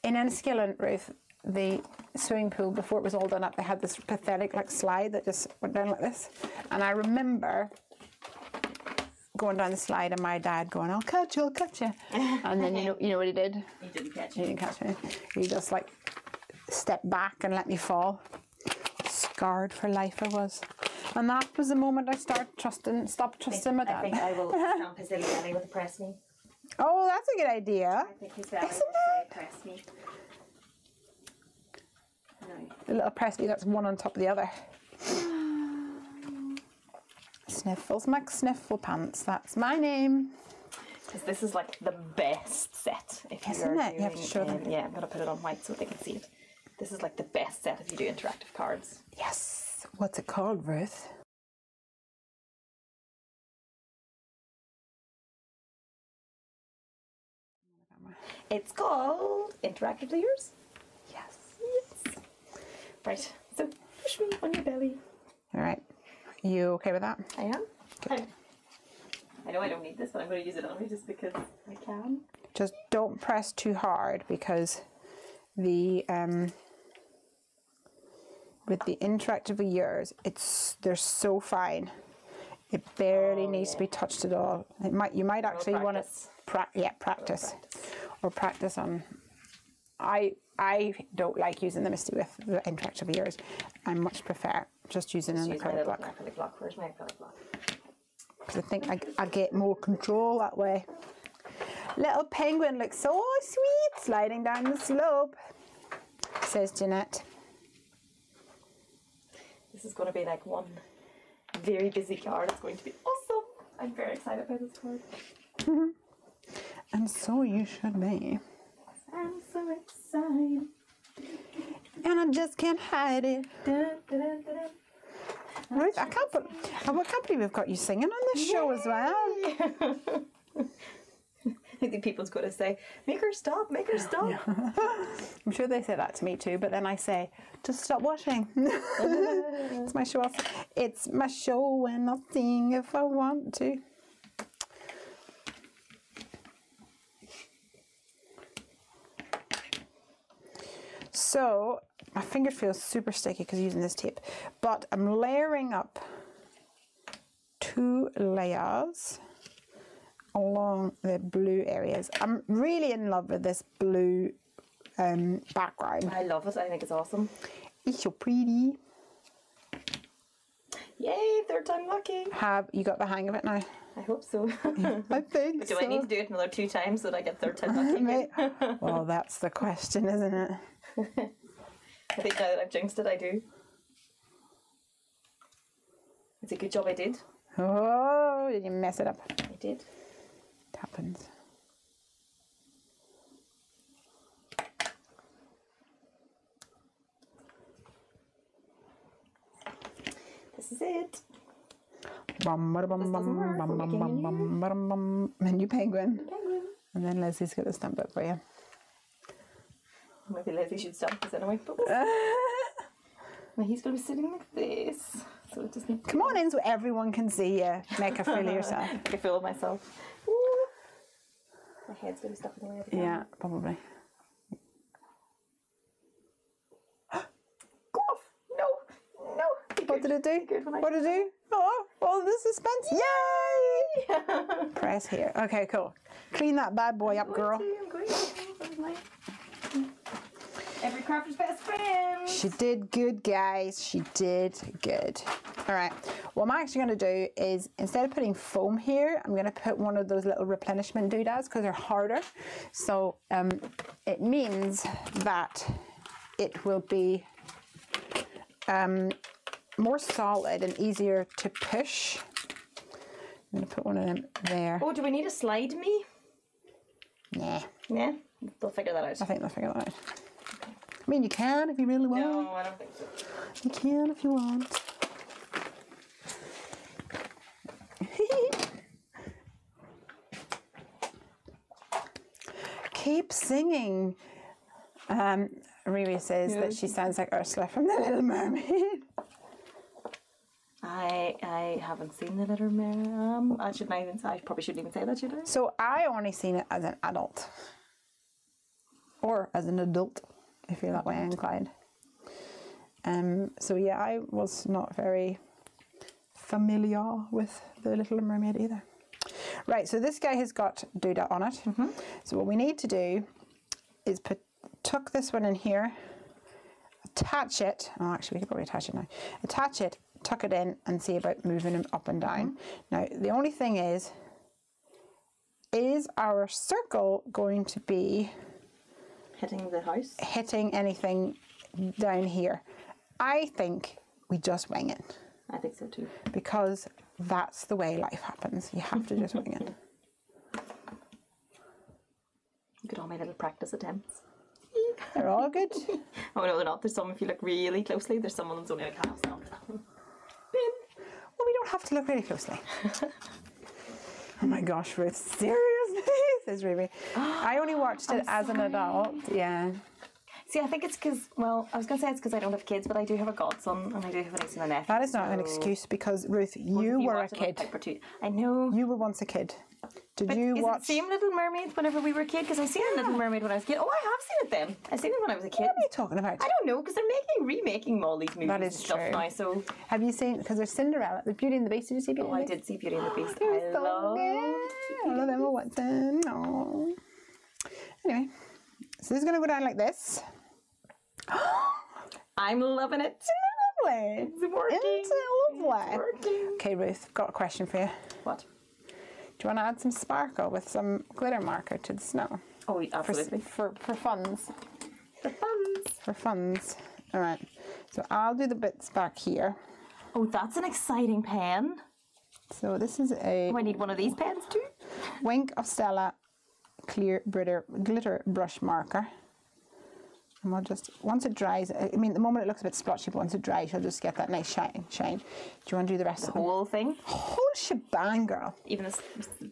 Enniskillen, Ruth, the swimming pool, before it was all done up, they had this pathetic like slide that just went down like this. And I remember going down the slide and my dad going, I'll catch you. And then you know what he did? He didn't catch He didn't catch me. He just like stepped back and let me fall. Scarred for life I was. And that was the moment I stopped trusting my dad. I think I will stamp his little belly with a press me. Oh, that's a good idea. I think his belly will say press me. No. The little press me, that's one on top of the other. Sniffles McSniffle Pants, that's my name. Because this is like the best set. If Isn't it? You have to show them. Yeah, I'm going to put it on white so they can see it. This is like the best set if you do interactive cards. Yes. What's it called, Ruth? It's called Interactive Layers. Yes. Yes. Right. So push me on your belly. All right. You okay with that? I am. Good. I know I don't need this, but I'm going to use it on me just because I can. Just don't press too hard because the with the interactive layers, they're so fine. It barely needs to be touched at all. You might actually want to practice. Or practice on. I don't like using the Misty with the interactive layers. I much prefer just using an acrylic block. Where's my acrylic block? Because I think I get more control that way. Little penguin looks so sweet sliding down the slope, says Jeanette. This is going to be like one very busy card. It's going to be awesome. I'm very excited by this card. And so you should be. I'm so excited. And I just can't hide it. Dun, dun, dun, dun. Ruth, I can't believe we've got you singing on this show as well. I think people's going to say, make her stop, make her stop. I'm sure they say that to me too, but then I say, just stop watching. It's my show. It's my show and I'll sing if I want to. So, my finger feels super sticky because I'm using this tape, but I'm layering up 2 layers along the blue areas. I'm really in love with this blue background. I love it. I think it's awesome. It's so pretty. Yay, 3rd time lucky. Have you got the hang of it now? I hope so. I think But do I need to do it another 2 times so that I get 3rd time lucky? Mate, well, that's the question, isn't it? I think now that I've jinxed it, I do. It's a good job I did. Oh, did you mess it up? I did. It happens. This is it. Bum, bada, bum, This doesn't work. bum, We're bum, making a bum, new- bum, bada, bum. A new penguin. Penguin. And then Leslie's got the stamp book for you. Maybe Lesley should stamp this anyway. But now he's going to be sitting like this. So it doesn't. Come on in so everyone can see you. Make a fool of yourself. Make a fool of myself. Ooh. My head's going to be stuck in the way of the camera. Yeah, probably. Go off! No! No! What did it do? Good when I- What did it do? Oh, all the suspense. Yay! Press here. Okay, cool. Clean that bad boy up, girl. I'm going to. Every crafter's best friend. She did good, guys. She did good. All right. What I'm actually going to do is, instead of putting foam here, I'm going to put one of those little replenishment doodads because they're harder. So it means that it will be more solid and easier to push. I'm going to put one of them there. Oh, do we need a slide me? Nah, Yeah, they'll figure that out. I think they'll figure that out. I mean, you can if you really want. No, I don't think so. You can if you want. Keep singing. Riri says that she sounds like Ursula from The Little Mermaid. I haven't seen the Little Mermaid. I probably shouldn't even say that, should I? So I only seen it as an adult. Or as an adult, if you're that way inclined. So yeah, I was not very familiar with The Little Mermaid either. Right, so this guy has got doodah on it. So what we need to do is tuck this one in here, attach it. Oh, actually, we could probably attach it now. Attach it, tuck it in, and see about moving them up and down. Now, the only thing is our circle going to be Hitting the house. hitting anything down here? I think we just wing it, I think so too. because that's the way life happens. You have to just wing it. Look at all my little practice attempts. They're all good. Oh no, they're not. There's some, if you look really closely, there's some that's only like half sound. Well, we don't have to look really closely. Oh my gosh, Ruth, seriously? Says Ruby. I only watched it as an adult. Yeah. See, I think it's because, well, I was going to say it's because I don't have kids, but I do have a godson and I do have a niece and a nephew. That is not an so- excuse, because Ruth, Both you of were a watched about kid. Piper too. I know. You were once a kid. Did But you is watch? it the same Little Mermaid whenever we were a kid? Because I seen Little Mermaid when I was a kid. Oh, I have seen it then. I've seen it when I was a kid. What are you talking about? I don't know, because they're remaking all these movies That and is stuff true. now. So, Have you seen? Because there's Cinderella, the Beauty and the Beast. Did you see Beauty oh, and I the Beast? did see Beauty and the Beast. It was I so loved good. I love Emma Watson. Aww. Anyway, so this is going to go down like this. I'm loving it. Lovely. It's working. It's lovely. It's working. Okay, Ruth, got a question for you. What? Do you you want to add some sparkle with some glitter marker to the snow? Oh, absolutely. For funds. For funds. For funds. All right. So I'll do the bits back here. Oh, that's an exciting pen. So this is a... Oh, I need one of these pens too. Wink of Stella clear glitter brush marker. And we'll just, once it dries, I mean, the moment it looks a bit splotchy, but once it dries, you'll just get that nice shine. Do you want to do the rest of the whole thing? Whole shebang, girl. Even the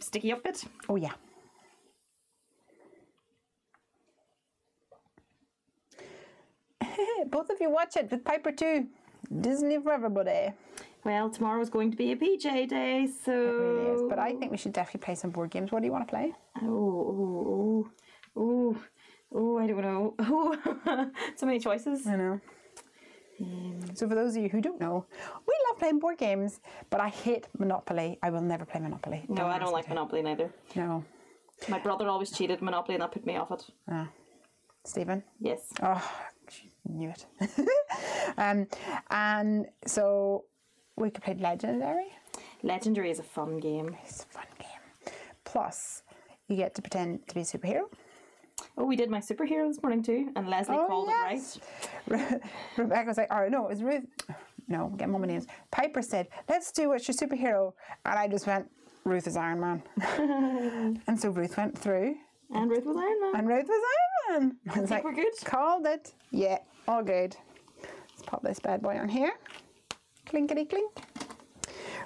sticky up bit? Oh, yeah. Both of you watch it with Piper too. Disney for everybody. Well, tomorrow's going to be a PJ day, so... It really is, but I think we should definitely play some board games. What do you want to play? Oh, I don't know. Oh, so many choices. I know. So for those of you who don't know, we love playing board games, but I hate Monopoly. I will never play Monopoly. No, I don't like Monopoly neither. No. My brother always cheated Monopoly and that put me off it. Stephen? Yes. Oh, knew it. And so we could play Legendary. Legendary is a fun game. It's a fun game. Plus, you get to pretend to be a superhero. Oh, we did my superhero this morning too, and Lesley called it right. Rebecca was like, oh no, it was Ruth. No, get mum names. Piper said, let's do what's your superhero. And I just went, Ruth is Iron Man. And so Ruth went through. And Ruth was Iron Man. And Ruth was Iron Man. I was like, we're good. Called it. Yeah, all good. Let's pop this bad boy on here. Clinkety clink.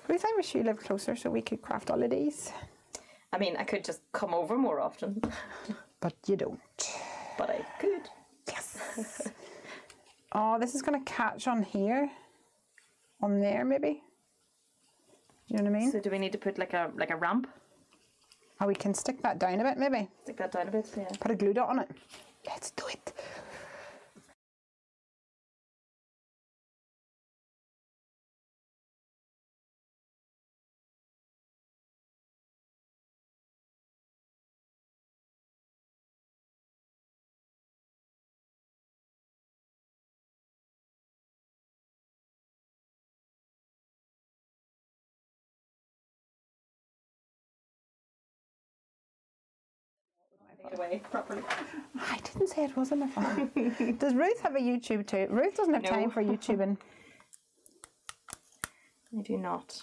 Ruth, I wish you lived closer so we could craft holidays. I mean, I could just come over more often. But you don't. But I could. Yes. Oh, this is going to catch on here. On there, maybe. You know what I mean? So do we need to put like a ramp? Oh, we can stick that down a bit, maybe. Stick that down a bit, yeah. Put a glue dot on it. Let's do it. Away properly. I didn't say it wasn't my phone. Does Ruth have a YouTube too? Ruth doesn't have time for YouTubing. I do not.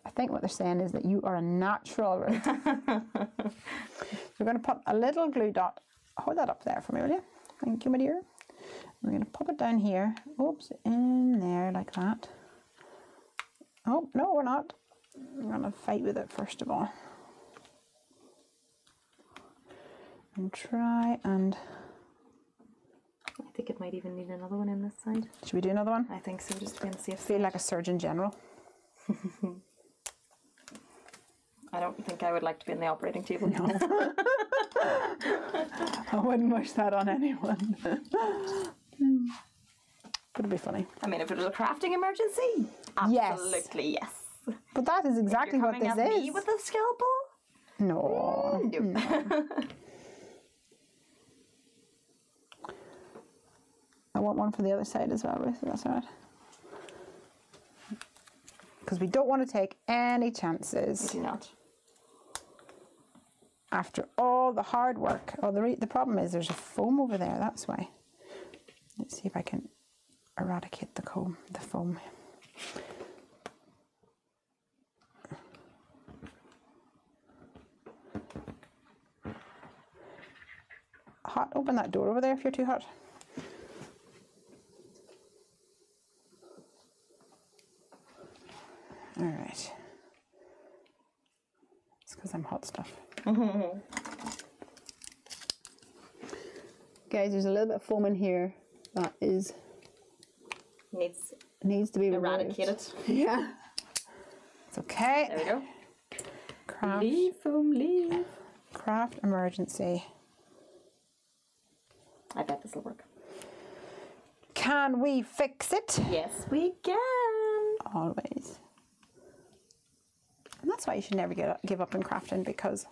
I think what they're saying is that you are a natural, Ruth. We're going to put a little glue dot. Hold that up there for me, will you? Thank you, my dear. We're going to pop it down here. Oops, in there like that. Oh, no, we're not. We're going to fight with it first of all. And try and... I think it might even need another one in this side. Should we do another one? I think so, just to be on the safe side. Feel like a Surgeon General. I don't think I would like to be in the operating table. No. I wouldn't wish that on anyone. But it'd be funny. I mean, if it was a crafting emergency, absolutely yes. But that is exactly what this is. Coming at me with a scalpel? No. No. I want one for the other side as well, Ruth. That's all right. Because we don't want to take any chances. I do not. After all the hard work. Oh, the problem is there's a foam over there. That's why. Let's see if I can eradicate the foam. Hot. Open that door over there if you're too hot. All right. It's because I'm hot stuff. Guys, there's a little bit of foam in here that is needs to be eradicated. Yeah. It's okay. There we go. Craft. Leave foam, leave. Craft emergency. I bet this will work. Can we fix it? Yes, we can. Always. And that's why you should never give up in crafting, because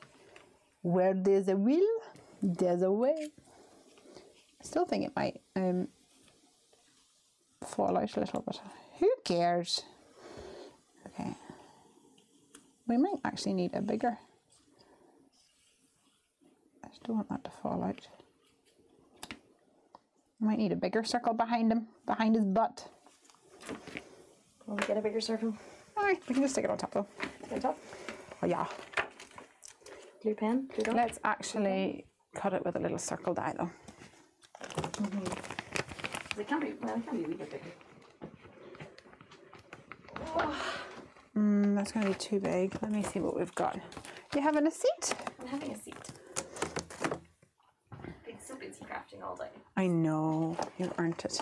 where there's a will, there's a way. I still think it might fall out a little bit. Who cares? Okay. We might actually need a bigger. I just don't want that to fall out. We might need a bigger circle behind him, behind his butt. Will we get a bigger circle? Alright, we can just stick it on top though. On top? Oh yeah. Glue pen? Glue dot? Let's actually cut it with a little circle die though. It can be, well, it can be a wee bit bigger. That's going to be too big. Let me see what we've got. You having a seat? I'm having a seat. It's so busy crafting all day. I know, you earned it.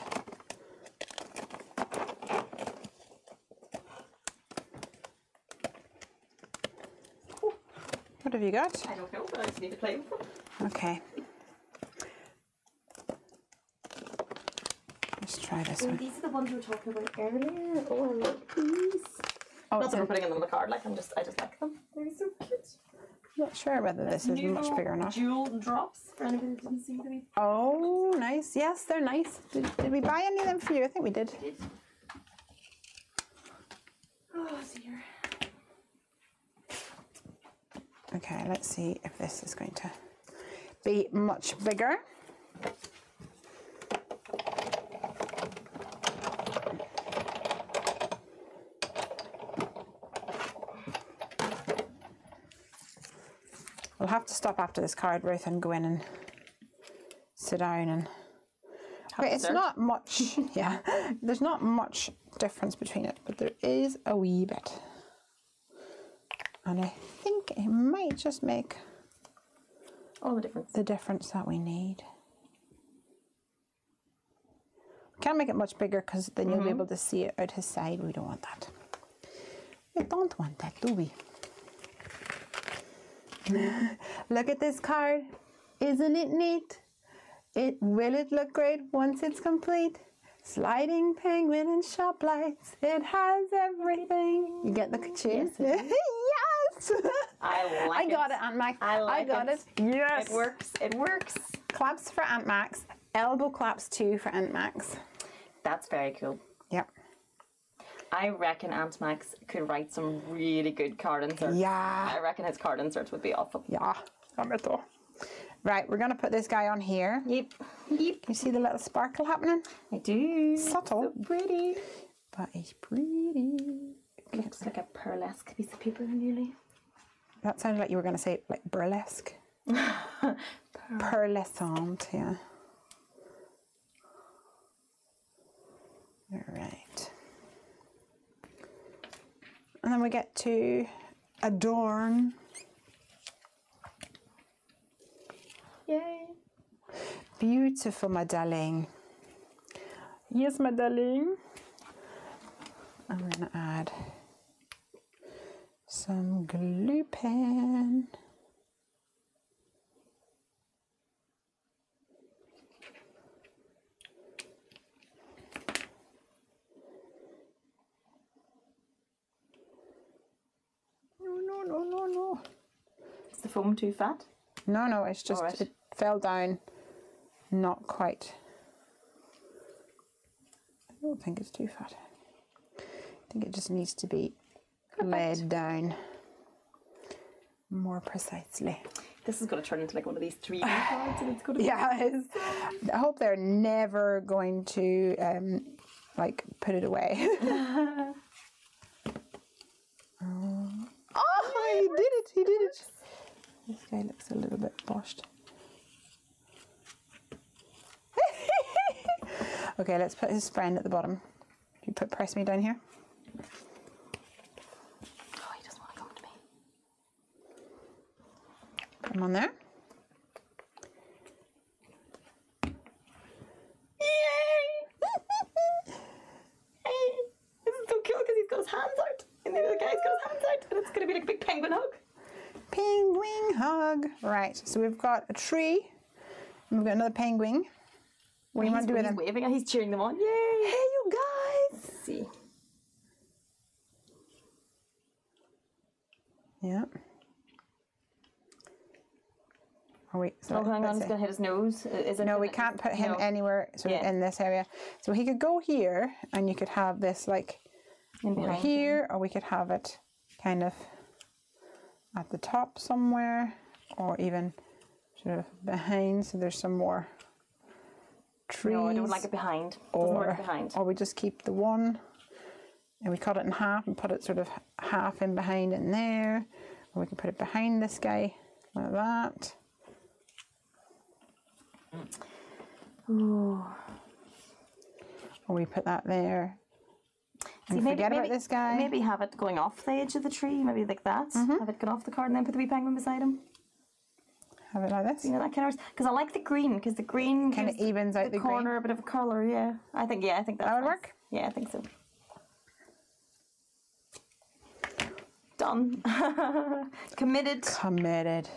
What have you got? I don't know, but I just need to play with them. Okay. Let's try this one. These are the ones we were talking about earlier. Oh, I like these. Oh, Not that we're putting them on the card, like I just like them. They're so cute. Not sure whether this is much bigger or not. Jewel drops for anybody who didn't see them. Oh, nice. Yes, they're nice. Did we buy any of them for you? I think we did. Oh dear. Okay, let's see if this is going to be much bigger. We'll have to stop after this card, Ruth, and go in and sit down and... Okay, it's not much, yeah, there's not much difference between it, but there is a wee bit. And I think it might just make all the difference that we need. Can't make it much bigger because then you'll be able to see it out his side. We don't want that. We don't want that, do we? Look at this card. Isn't it neat? Will it look great once it's complete? Sliding penguin and shop lights. It has everything. You get the cheers? Yes! Yes! I got it, Aunt Max. I got it. Yes! It works. It works. Claps for Aunt Max. Elbow claps too for Aunt Max. That's very cool. Yep. I reckon Aunt Max could write some really good card inserts. Yeah. I reckon his card inserts would be awesome. Yeah. Right, we're going to put this guy on here. Yep. Yep. You see the little sparkle happening? I do. Subtle. So pretty. But it's pretty. It looks like a pearlesque piece of paper nearly. That sounded like you were going to say like burlesque. Pearlescent, yeah. All right. And then we get to adorn. Yay. Beautiful, my darling. Yes, my darling. I'm going to add some glue pen. No. Is the foam too fat? No, it's just, right. It fell down not quite. I don't think it's too fat. I think it just needs to be laid down more precisely. This is going to turn into like one of these 3D cards, and it's going to Yeah, it is. I hope they're never going to like put it away. Oh, he did it. This guy looks a little bit boshed. Okay, let's put his friend at the bottom. You press me down here. Oh, he doesn't want to come to me. Put him on there. Yay! Hey, this is so cool because he's got his hands out. And the other guy's got his hands out. And it's going to be like a big penguin hug. Penguin hug. Right, so we've got a tree. And we've got another penguin. What do you want to do with him? He's waving and he's cheering them on. Yay! Hey, you guys! Let's see. Yeah. Oh, wait. Oh, hang on, he's going to hit his nose. Is it? No, we can't put him anywhere sort of in this area. So he could go here, and you could have this like in over behind here, or we could have it kind of at the top somewhere, or even sort of behind, so there's some more trees. No, I don't like it behind. It doesn't work behind. Or we just keep the one and we cut it in half and put it sort of half in behind in there, or we can put it behind this guy like that. Ooh. Or we put that there. And See, forget about this guy. Maybe have it going off the edge of the tree, maybe like that. Have it go off the card and then put the wee penguin beside him. Have it like this. You know, that kind of, because I like the green, because the green kind of evens out the corner green. a bit of a colour. Yeah, I think that's that would nice. work. Yeah, I think so. Done. Committed. Committed.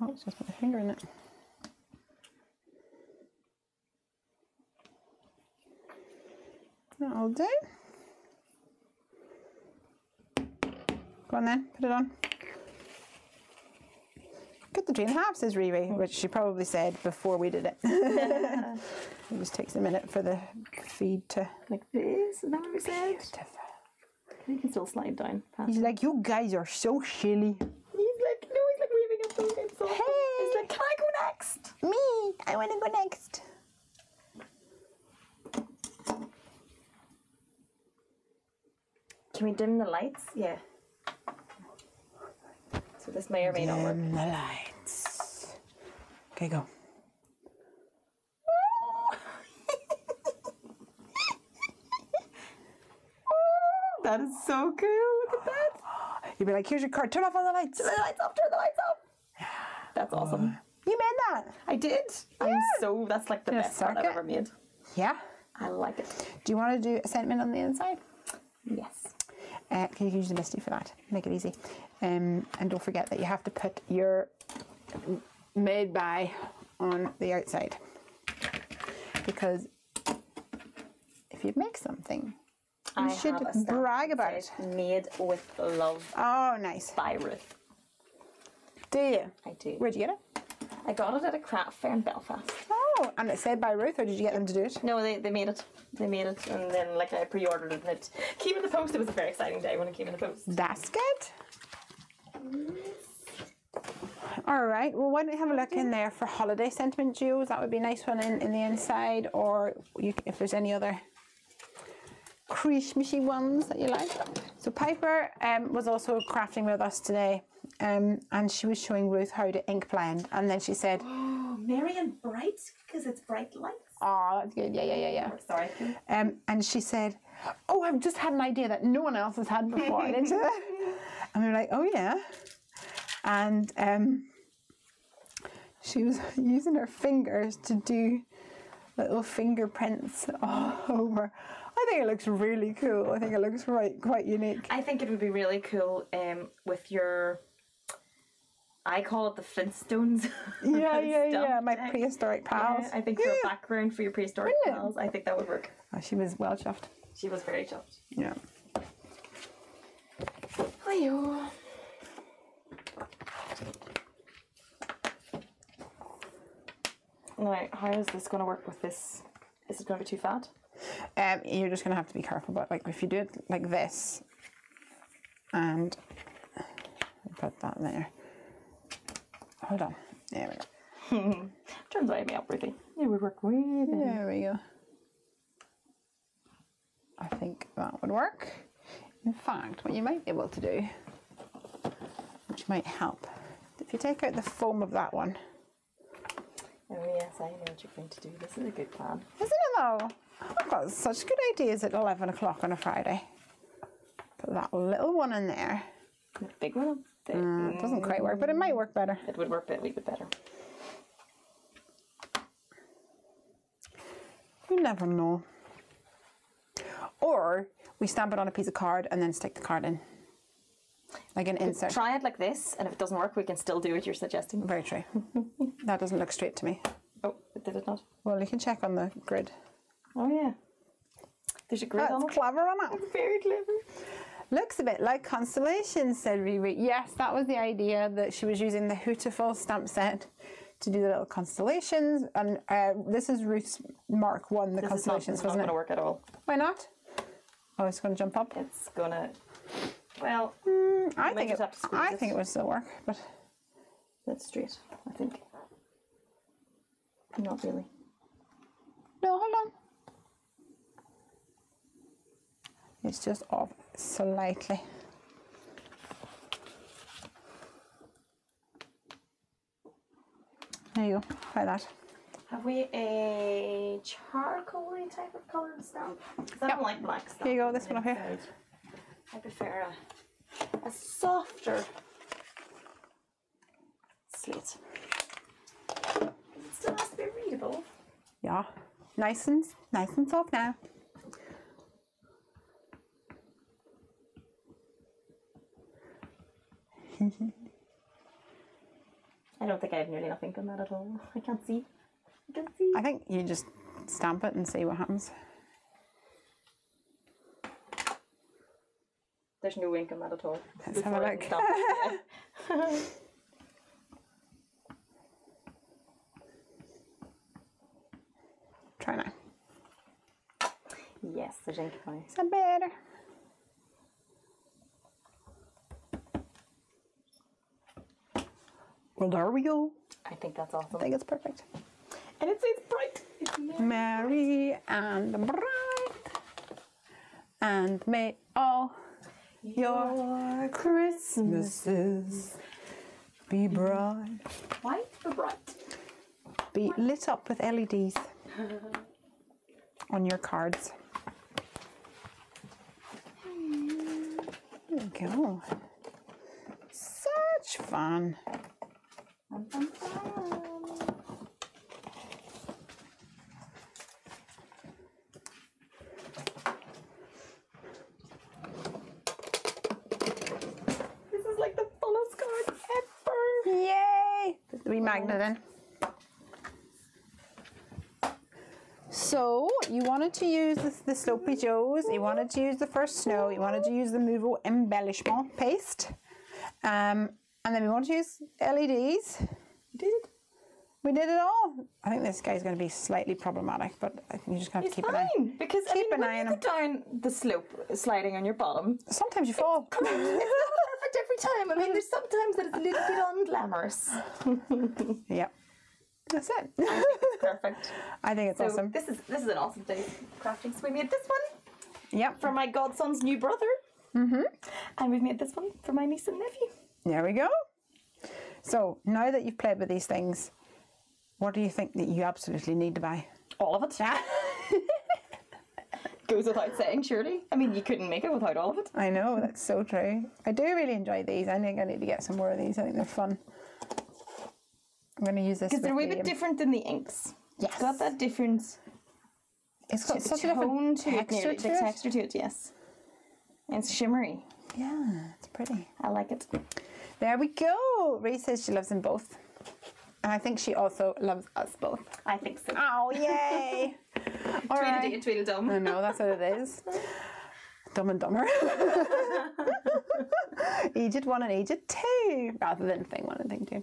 Oh, just put my finger in it. That'll do. Go on then, put it on. Cut the tree in half, says Riri, which she probably said before we did it. It just takes a minute for the feed to... Like this, is that what we said? Beautiful. You can still slide down. He's like, you guys are so silly. He's like waving at them. It's so Hey! He's like, can I go next? Me, I want to go next. Can we dim the lights? Yeah. So this may or may not work. Dim the lights. Okay, go. That is so cool. Look at that. You'd be like, here's your card. Turn off all the lights. Turn the lights off. Turn the lights off. That's awesome. You made that. I did. Yeah. That's like the Did a best card I've circuit? ever made. Yeah. I like it. Do you want to do a sentiment on the inside? Yes. Can you use the Misty for that? Make it easy. And don't forget that you have to put your made by on the outside. Because if you make something, you should have a stamp brag that about it. says Made with love Oh, nice. by Ruth. Do you? I do. Where'd you get it? I got it at a craft fair in Belfast. Oh, and it said by Ruth, or did you get them to do it? No, they made it. They made it, and then like I pre-ordered it, and it came in the post. It was a very exciting day when it came in the post. That's good. All right. Well, why don't you have a look in there for holiday sentiment jewels? That would be a nice one in the inside, or if there's any other Christmassy ones that you like. So Piper was also crafting with us today, and she was showing Ruth how to ink blend, and then she said, Oh, merry and bright, because it's bright lights. "Oh, that's good. Yeah. Sorry. And she said, "Oh, I've just had an idea that no one else has had before." And we were like, "Oh yeah," and she was using her fingers to do little fingerprints all over. I think it looks really cool. I think it looks quite unique. I think it would be really cool with your, I call it the Flintstones. Yeah. My prehistoric pals. Yeah, I think for a background for your prehistoric Brilliant. pals, I think that would work. Oh, she was well chuffed. She was very chuffed. Yeah. Hiyo. Now, how is this going to work with this? Is it going to be too fat? You're just going to have to be careful, but like if you do it like this and put that there. Hold on. There we go. Turns out me up, Ruthie. It would work way better. There we go. I think that would work. In fact, what you might be able to do, which might help, if you take out the foam of that one. Oh yes, I know what you're going to do. This is a good plan. Isn't it though? I've got such good ideas at 11 o'clock on a Friday. Put that little one in there. The big one? It doesn't quite work, but it might work better. It would work a wee bit better. You never know. Or we stamp it on a piece of card and then stick the card in. Like an insert. Try it like this, and if it doesn't work, we can still do what you're suggesting. Very true. That doesn't look straight to me. Oh, did it not? Well, you can check on the grid. Oh yeah. There's a grid on That's it. clever, isn't it? It's very clever. Looks a bit like constellations, said Riri. Yes, that was the idea, that she was using the Hootiful stamp set to do the little constellations. And this is Ruth's Mark 1, the constellations, This is not wasn't going to it? work at all. Why not? Oh, it's going to jump up? It's going to... Well, I think it would still work, but that's straight, I think. Not really. No, hold on. It's just off slightly. There you go. Try that. Have we a charcoal-y type of colour stamp? I don't like black stamp. Here you go. This one up here. I prefer a softer slate. It still has to be readable. Yeah, nice and soft now. I don't think I have nearly enough ink on that at all. I can't see. I think you just stamp it and see what happens. There's no ink on that at all. Let's have a look. Try now. Yes, there's ink on it. Is that better? Well, there we go. I think that's awesome. I think it's perfect. And it says bright. It's merry and bright, and may all your Christmases be bright. White or bright? Be lit up with LEDs on your cards. There we go. Such fun. This is like the funnest card ever. Yay! Put the wee magnet in. So you wanted to use the Slopey Joes, you wanted to use the first snow, you wanted to use the Mouveau embellishment paste, and then we want to use LEDs. You did it. We did it all. I think this guy's going to be slightly problematic, but I think you just have to keep an eye. Because keep an when eye on you him. go down the slope, sliding on your bottom, Sometimes you fall. correct. It's not perfect every time. I mean, there's sometimes that it's a little bit unglamorous. Yep. That's it. I think it's perfect. I think it's awesome. This is an awesome day's crafting. So we made this one Yep. for my godson's new brother. Mm-hmm. And we've made this one for my niece and nephew. There we go. So now that you've played with these things, what do you think that you absolutely need to buy? All of it. Goes without saying, surely. I mean, you couldn't make it without all of it. I know, that's so true. I do really enjoy these. I think I need to get some more of these. I think they're fun. I'm going to use this Because they're a wee with bit different than the inks. Yes. It's got that different It's got such a tone different to it, texture nearly. to The it. texture to it, yes. And it's shimmery. Yeah, it's pretty. I like it. There we go. Ree says she loves them both. And I think she also loves us both. I think so. Oh, yay. All right. Tweedledee, Tweedledum. I know, that's what it is. Dumb and Dumber. Egypt 1 and Egypt 2, rather than Thing 1 and Thing 2.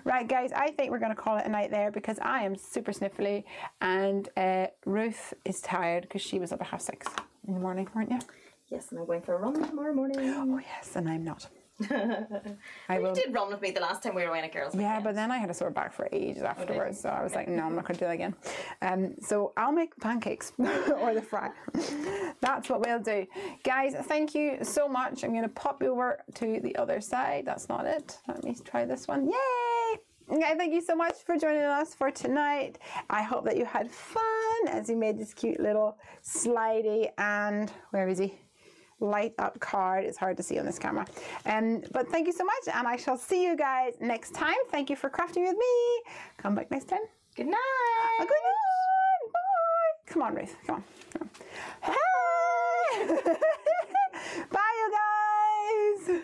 Right, guys, I think we're going to call it a night there because I am super sniffly and Ruth is tired because she was up at 6:30 in the morning, weren't you? Yes, and I'm going for a run tomorrow morning. Oh, yes, and I'm not. You did run with me the last time we were away at girls' Yeah, weekend. but then I had a sore back for ages afterwards, so I was like, no, I'm not going to do that again. So I'll make pancakes or the fry. That's what we'll do. Guys, thank you so much. I'm going to pop you over to the other side. That's not it. Let me try this one. Yay! Okay, thank you so much for joining us for tonight. I hope that you had fun as you made this cute little slidey and, where is he? Light up card. It's hard to see on this camera. But thank you so much, and I shall see you guys next time. Thank you for crafting with me. Come back next time. Good night. Good night. Bye. Come on, Ruth. Come on. Hey! Bye, you guys.